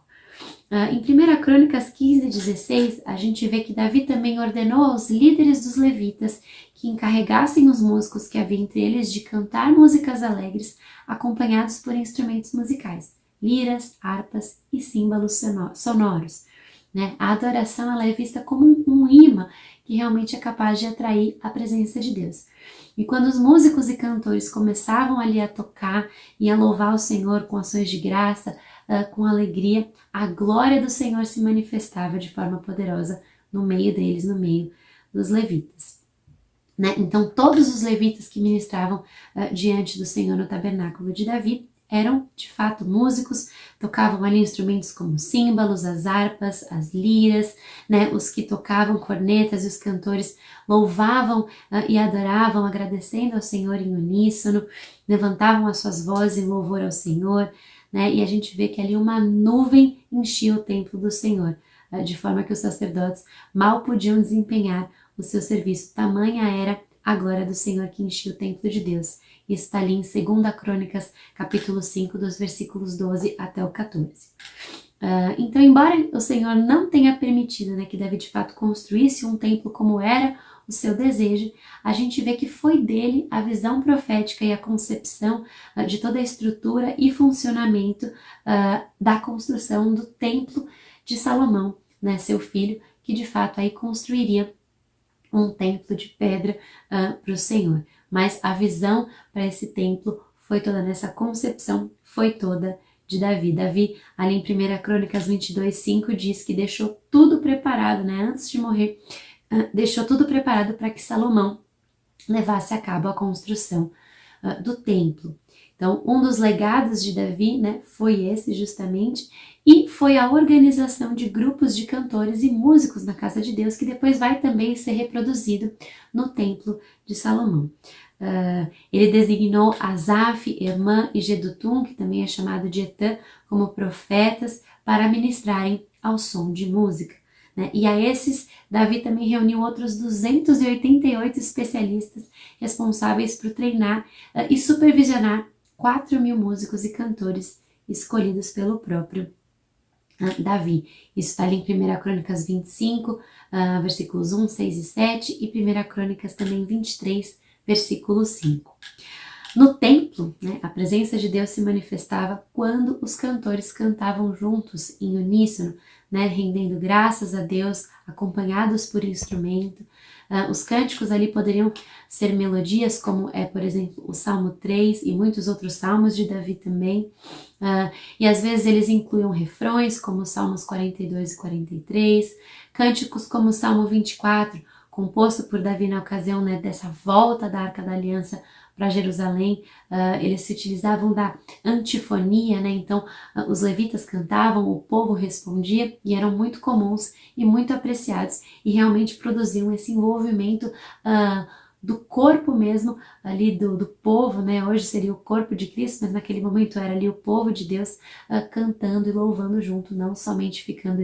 Speaker 1: Em 1 Crônicas 15:16, a gente vê que Davi também ordenou aos líderes dos levitas que encarregassem os músicos que havia entre eles de cantar músicas alegres, acompanhados por instrumentos musicais, liras, harpas e símbolos sonoros. Né? A adoração ela é vista como um imã que realmente é capaz de atrair a presença de Deus. E quando os músicos e cantores começavam ali a tocar e a louvar o Senhor com ações de graça, com alegria, a glória do Senhor se manifestava de forma poderosa no meio deles, no meio dos levitas. Né? Então todos os levitas que ministravam diante do Senhor no tabernáculo de Davi eram de fato músicos, tocavam ali instrumentos como símbolos, as harpas, as liras, né? Os que tocavam cornetas e os cantores louvavam e adoravam, agradecendo ao Senhor em uníssono, levantavam as suas vozes em louvor ao Senhor, né? E a gente vê que ali uma nuvem enchia o templo do Senhor, de forma que os sacerdotes mal podiam desempenhar o seu serviço, tamanha era a glória do Senhor que enchia o templo de Deus. Isso está ali em 2 Crônicas, capítulo 5, dos versículos 12 até o 14. Então, embora o Senhor não tenha permitido, né, que Davi de fato construísse um templo como era o seu desejo, a gente vê que foi dele a visão profética e a concepção de toda a estrutura e funcionamento da construção do templo de Salomão, né, seu filho, que de fato aí construiria um templo de pedra para o Senhor. Mas a visão para esse templo foi toda nessa concepção, foi toda de Davi. Davi, ali em 1 Crônicas 22:5, diz que deixou tudo preparado, né? Antes de morrer, deixou tudo preparado para que Salomão levasse a cabo a construção do templo. Então, um dos legados de Davi, né, foi esse justamente, e foi a organização de grupos de cantores e músicos na casa de Deus, que depois vai também ser reproduzido no templo de Salomão. Ele designou Asaf, Emã e Jedutum, que também é chamado de Etã, como profetas para ministrarem ao som de música. Né? E a esses, Davi também reuniu outros 288 especialistas responsáveis por treinar e supervisionar 4.000 músicos e cantores escolhidos pelo próprio Davi. Isso está ali em 1 Crônicas 25, versículos 1, 6 e 7 e 1 Crônicas também 23, versículo 5. No templo, né, a presença de Deus se manifestava quando os cantores cantavam juntos, em uníssono, né, rendendo graças a Deus, acompanhados por instrumento, Os cânticos ali poderiam ser melodias, como por exemplo, o Salmo 3 e muitos outros salmos de Davi também. E às vezes eles incluíam refrões, como os Salmos 42 e 43, cânticos como o Salmo 24, composto por Davi na ocasião, né, dessa volta da Arca da Aliança para Jerusalém. Eles se utilizavam da antifonia, né? Então os levitas cantavam, o povo respondia, e eram muito comuns e muito apreciados, e realmente produziam esse envolvimento do corpo mesmo, ali do povo, né? Hoje seria o corpo de Cristo, mas naquele momento era ali o povo de Deus cantando e louvando junto, não somente ficando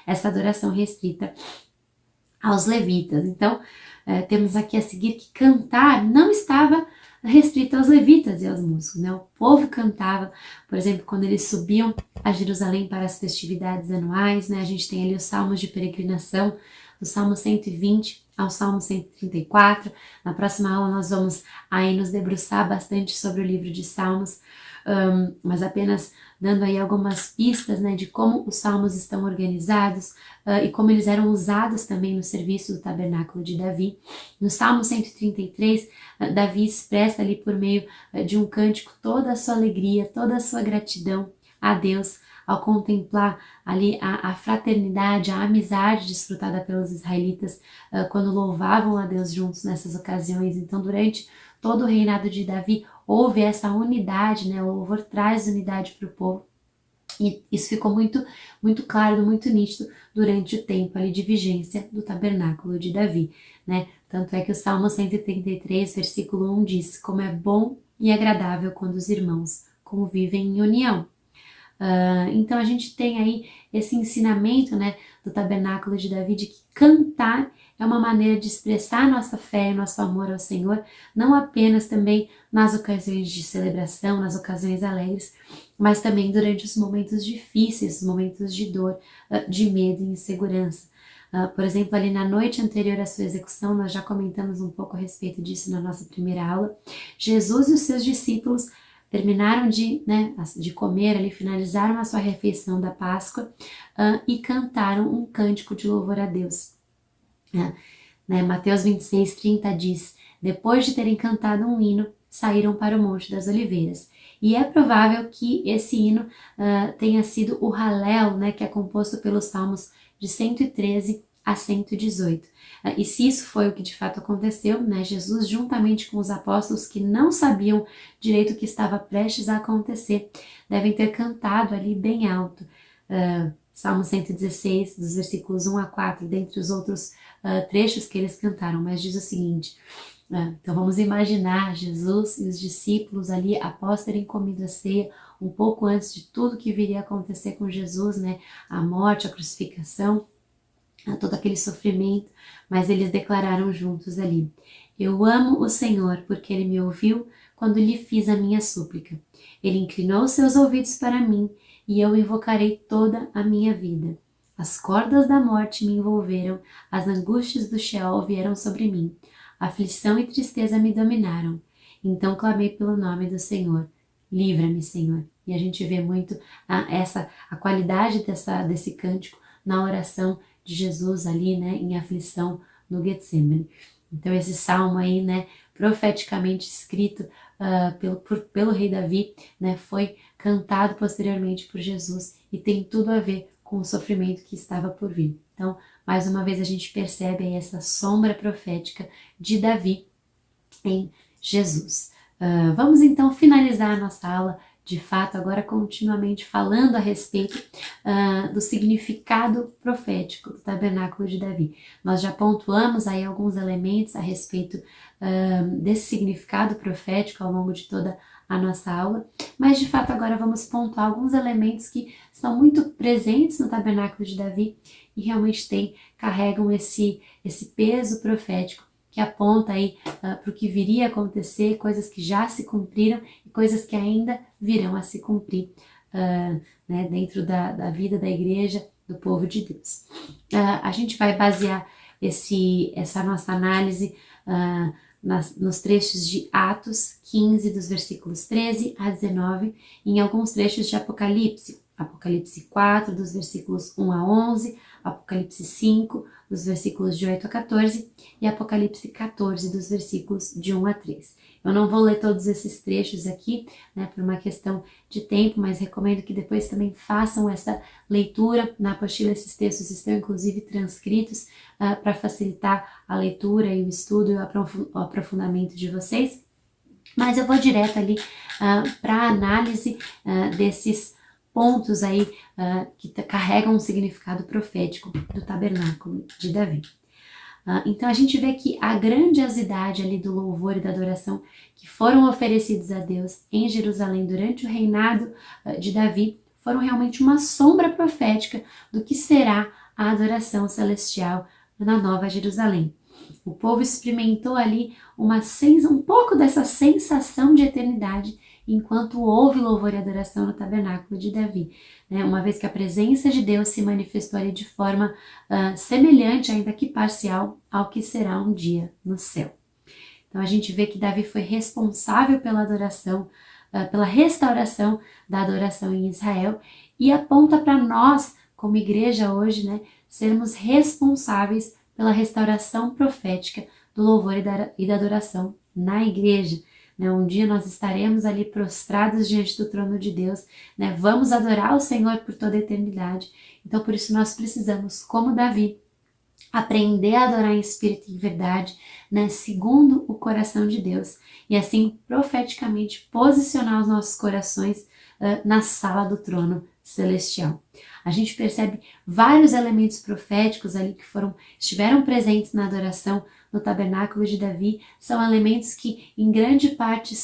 Speaker 1: essa adoração restrita aos levitas. Então, temos aqui a seguir que cantar não estava restrito aos levitas e aos músicos, né? O povo cantava, por exemplo, quando eles subiam a Jerusalém para as festividades anuais, né? A gente tem ali os salmos de peregrinação, do Salmo 120 ao Salmo 134. Na próxima aula nós vamos aí nos debruçar bastante sobre o livro de Salmos, mas apenas dando aí algumas pistas, né, de como os salmos estão organizados e como eles eram usados também no serviço do tabernáculo de Davi. No Salmo 133, Davi expressa ali por meio de um cântico toda a sua alegria, toda a sua gratidão a Deus, ao contemplar ali a fraternidade, a amizade desfrutada pelos israelitas quando louvavam a Deus juntos nessas ocasiões. Então, durante todo o reinado de Davi, houve essa unidade, né? O louvor traz unidade para o povo. E isso ficou muito, muito claro, muito nítido durante o tempo ali de vigência do tabernáculo de Davi, né? Tanto é que o Salmo 133, versículo 1 diz: como é bom e agradável quando os irmãos convivem em união. Então a gente tem aí esse ensinamento, né, do tabernáculo de Davi, de que cantar é uma maneira de expressar nossa fé, nosso amor ao Senhor, não apenas também nas ocasiões de celebração, nas ocasiões alegres, mas também durante os momentos difíceis, os momentos de dor, de medo e insegurança. Por exemplo, ali na noite anterior à sua execução, nós já comentamos um pouco a respeito disso na nossa primeira aula, Jesus e os seus discípulos terminaram de comer ali, finalizaram a sua refeição da Páscoa e cantaram um cântico de louvor a Deus. Mateus 26, 30 diz: depois de terem cantado um hino, saíram para o Monte das Oliveiras. E é provável que esse hino tenha sido o Halel, né, que é composto pelos salmos de 113 a 118. E se isso foi o que de fato aconteceu, né, Jesus, juntamente com os apóstolos que não sabiam direito o que estava prestes a acontecer, devem ter cantado ali bem alto. Salmo 116, dos versículos 1 a 4, dentre os outros trechos que eles cantaram, mas diz o seguinte: então vamos imaginar Jesus e os discípulos ali após terem comido a ceia, um pouco antes de tudo que viria a acontecer com Jesus, né, a morte, a crucificação, todo aquele sofrimento, mas eles declararam juntos ali: eu amo o Senhor porque Ele me ouviu quando lhe fiz a minha súplica. Ele inclinou seus ouvidos para mim e eu invocarei toda a minha vida. As cordas da morte me envolveram, as angústias do Sheol vieram sobre mim. Aflição e tristeza me dominaram. Então clamei pelo nome do Senhor. Livra-me, Senhor. E a gente vê muito a qualidade desse cântico na oração de Jesus ali, né, em aflição no Getsemane. Então esse salmo aí, né, profeticamente escrito pelo rei Davi, né, foi cantado posteriormente por Jesus e tem tudo a ver com o sofrimento que estava por vir. Então, mais uma vez a gente percebe aí essa sombra profética de Davi em Jesus. Vamos então finalizar a nossa aula, de fato, agora continuamente falando a respeito do significado profético do tabernáculo de Davi. Nós já pontuamos aí alguns elementos a respeito desse significado profético ao longo de toda a nossa aula, mas de fato agora vamos pontuar alguns elementos que estão muito presentes no tabernáculo de Davi e realmente carregam esse peso profético que aponta aí para o que viria a acontecer, coisas que já se cumpriram e coisas que ainda virão a se cumprir né, dentro da vida da igreja, do povo de Deus. A gente vai basear essa nossa análise nos trechos de Atos 15, dos versículos 13 a 19, e em alguns trechos de Apocalipse. Apocalipse 4, dos versículos 1 a 11, Apocalipse 5, dos versículos de 8 a 14, e Apocalipse 14, dos versículos de 1 a 3. Eu não vou ler todos esses trechos aqui, né, por uma questão de tempo, mas recomendo que depois também façam essa leitura. Na apostila esses textos estão inclusive transcritos para facilitar a leitura e o estudo e o aprofundamento de vocês. Mas eu vou direto ali para a análise desses pontos aí que carregam um significado profético do tabernáculo de Davi. Então a gente vê que a grandiosidade ali do louvor e da adoração que foram oferecidos a Deus em Jerusalém durante o reinado de Davi foram realmente uma sombra profética do que será a adoração celestial na Nova Jerusalém. O povo experimentou ali um pouco dessa sensação de eternidade enquanto houve louvor e adoração no tabernáculo de Davi, né? Uma vez que a presença de Deus se manifestou ali de forma semelhante, ainda que parcial, ao que será um dia no céu. Então a gente vê que Davi foi responsável pela adoração, pela restauração da adoração em Israel, e aponta para nós, como igreja hoje, né, sermos responsáveis pela restauração profética do louvor e da adoração na igreja. Né? Um dia nós estaremos ali prostrados diante do trono de Deus, né? Vamos adorar o Senhor por toda a eternidade. Então por isso nós precisamos, como Davi, aprender a adorar em espírito e em verdade, né, segundo o coração de Deus, e assim profeticamente posicionar os nossos corações na sala do trono celestial. A gente percebe vários elementos proféticos ali que estiveram presentes na adoração no tabernáculo de Davi, são elementos que em grande parte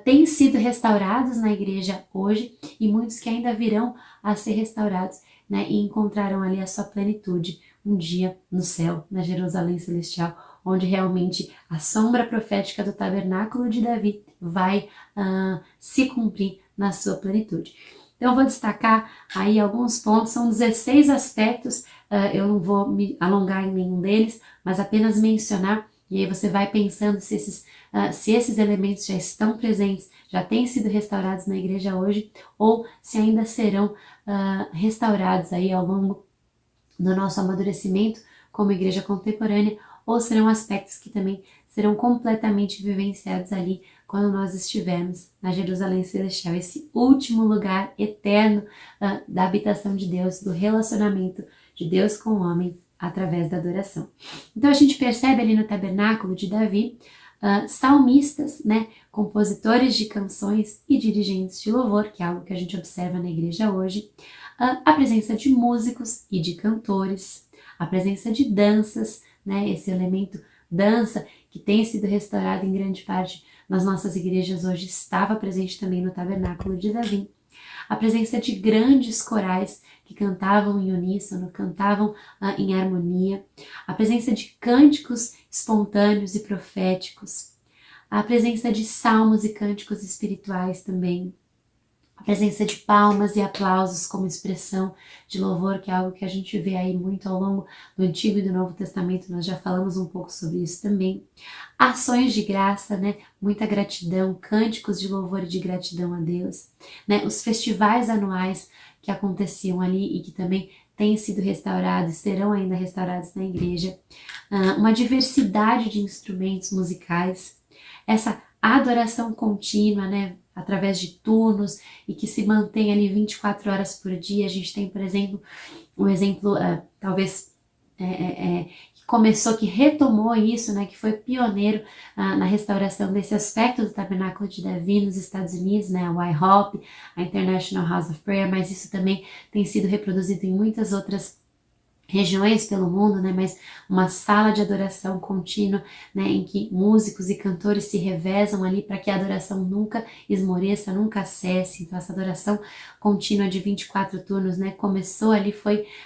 Speaker 1: têm sido restaurados na igreja hoje, e muitos que ainda virão a ser restaurados, né, e encontrarão ali a sua plenitude um dia no céu, na Jerusalém celestial, onde realmente a sombra profética do tabernáculo de Davi vai se cumprir na sua plenitude. Então eu vou destacar aí alguns pontos, são 16 aspectos, eu não vou me alongar em nenhum deles, mas apenas mencionar, e aí você vai pensando se esses elementos já estão presentes, já têm sido restaurados na igreja hoje, ou se ainda serão restaurados aí ao longo do nosso amadurecimento como igreja contemporânea, ou serão aspectos que também serão completamente vivenciados ali quando nós estivermos na Jerusalém Celestial, esse último lugar eterno da habitação de Deus, do relacionamento de Deus com o homem através da adoração. Então a gente percebe ali no tabernáculo de Davi salmistas, né, compositores de canções e dirigentes de louvor, que é algo que a gente observa na igreja hoje, a presença de músicos e de cantores, a presença de danças, né, esse elemento dança que tem sido restaurado em grande parte nas nossas igrejas hoje, estava presente também no tabernáculo de Davi. A presença de grandes corais que cantavam em uníssono, cantavam em harmonia, a presença de cânticos espontâneos e proféticos, a presença de salmos e cânticos espirituais também, a presença de palmas e aplausos como expressão de louvor, que é algo que a gente vê aí muito ao longo do Antigo e do Novo Testamento, nós já falamos um pouco sobre isso também. Ações de graça, né? Muita gratidão, cânticos de louvor e de gratidão a Deus, né? Os festivais anuais que aconteciam ali e que também têm sido restaurados, serão ainda restaurados na igreja. Uma diversidade de instrumentos musicais, essa adoração contínua, né? Através de turnos e que se mantém ali 24 horas por dia. A gente tem, por exemplo, um exemplo talvez que retomou isso, né, que foi pioneiro na restauração desse aspecto do tabernáculo de Davi nos Estados Unidos, né, a IHOP, a International House of Prayer, mas isso também tem sido reproduzido em muitas outras regiões pelo mundo, né, mas uma sala de adoração contínua, né, em que músicos e cantores se revezam ali para que a adoração nunca esmoreça, nunca cesse. Então essa adoração contínua de 24 turnos, né, começou ali,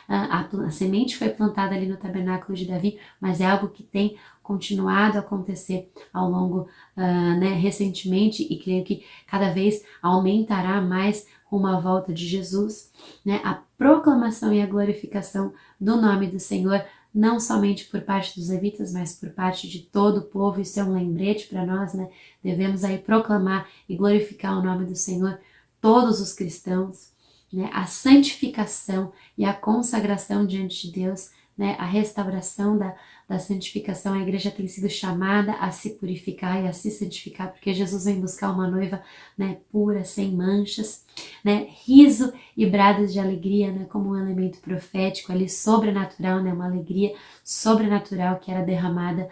Speaker 1: a semente foi plantada ali no tabernáculo de Davi, mas é algo que tem continuado a acontecer ao longo, né, recentemente, e creio que cada vez aumentará mais rumo à volta de Jesus, né, a proclamação e a glorificação do nome do Senhor, não somente por parte dos levitas, mas por parte de todo o povo. Isso é um lembrete para nós, né? Devemos aí proclamar e glorificar o nome do Senhor, todos os cristãos, né, a santificação e a consagração diante de Deus, né, a restauração da santificação. A igreja tem sido chamada a se purificar e a se santificar, porque Jesus vem buscar uma noiva, né, pura, sem manchas, né, riso e bradas de alegria, né, como um elemento profético ali, sobrenatural, né, uma alegria sobrenatural que era derramada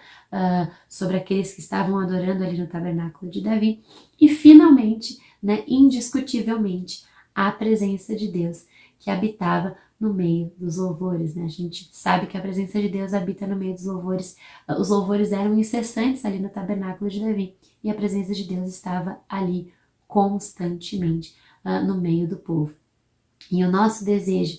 Speaker 1: sobre aqueles que estavam adorando ali no tabernáculo de Davi. E finalmente, né, indiscutivelmente, a presença de Deus que habitava no meio dos louvores, né? A gente sabe que a presença de Deus habita no meio dos louvores. Os louvores eram incessantes ali no tabernáculo de Davi e a presença de Deus estava ali constantemente no meio do povo. E o nosso desejo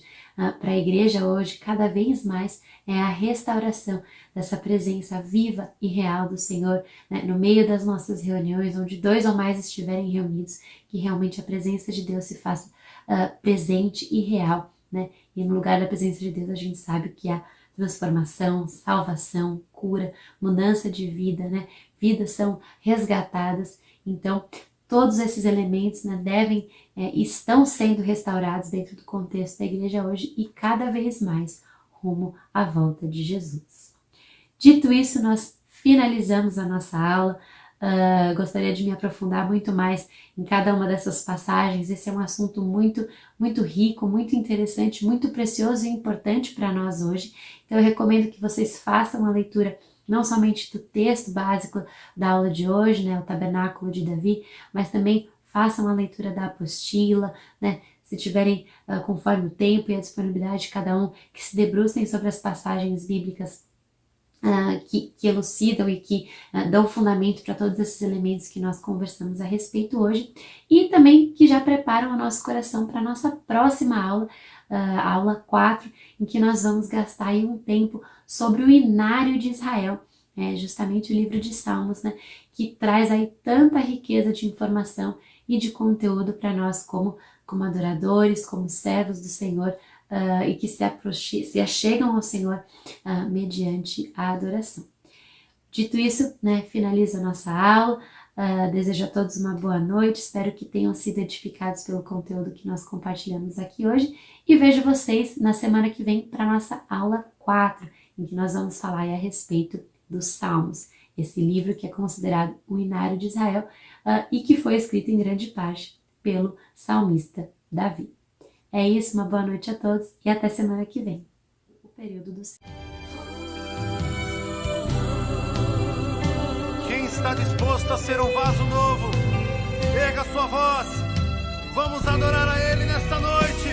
Speaker 1: para a igreja hoje, cada vez mais, é a restauração dessa presença viva e real do Senhor, né, no meio das nossas reuniões, onde 2 ou mais estiverem reunidos, que realmente a presença de Deus se faça presente e real, né? E no lugar da presença de Deus a gente sabe que há transformação, salvação, cura, mudança de vida, né? Vidas são resgatadas. Então, todos esses elementos, né, estão sendo restaurados dentro do contexto da igreja hoje e cada vez mais rumo à volta de Jesus. Dito isso, nós finalizamos a nossa aula. Gostaria de me aprofundar muito mais em cada uma dessas passagens. Esse é um assunto muito, muito rico, muito interessante, muito precioso e importante para nós hoje. Então eu recomendo que vocês façam a leitura não somente do texto básico da aula de hoje, né, o Tabernáculo de Davi, mas também façam a leitura da apostila, né, se tiverem, conforme o tempo e a disponibilidade de cada um, que se debrucem sobre as passagens bíblicas que elucidam e que dão fundamento para todos esses elementos que nós conversamos a respeito hoje, e também que já preparam o nosso coração para a nossa próxima aula, a aula 4, em que nós vamos gastar aí um tempo sobre o Inário de Israel, justamente o livro de Salmos, né, que traz aí tanta riqueza de informação e de conteúdo para nós como adoradores, como servos do Senhor, e que se achegam ao Senhor mediante a adoração. Dito isso, né, finaliza a nossa aula. Desejo a todos uma boa noite, espero que tenham sido edificados pelo conteúdo que nós compartilhamos aqui hoje e vejo vocês na semana que vem para a nossa aula 4, em que nós vamos falar a respeito dos Salmos, esse livro que é considerado o Inário de Israel e que foi escrito em grande parte pelo salmista Davi. É isso, uma boa noite a todos e até semana que vem. O período do céu.
Speaker 2: Quem está disposto a ser um vaso novo, erga sua voz. Vamos adorar a Ele nesta noite.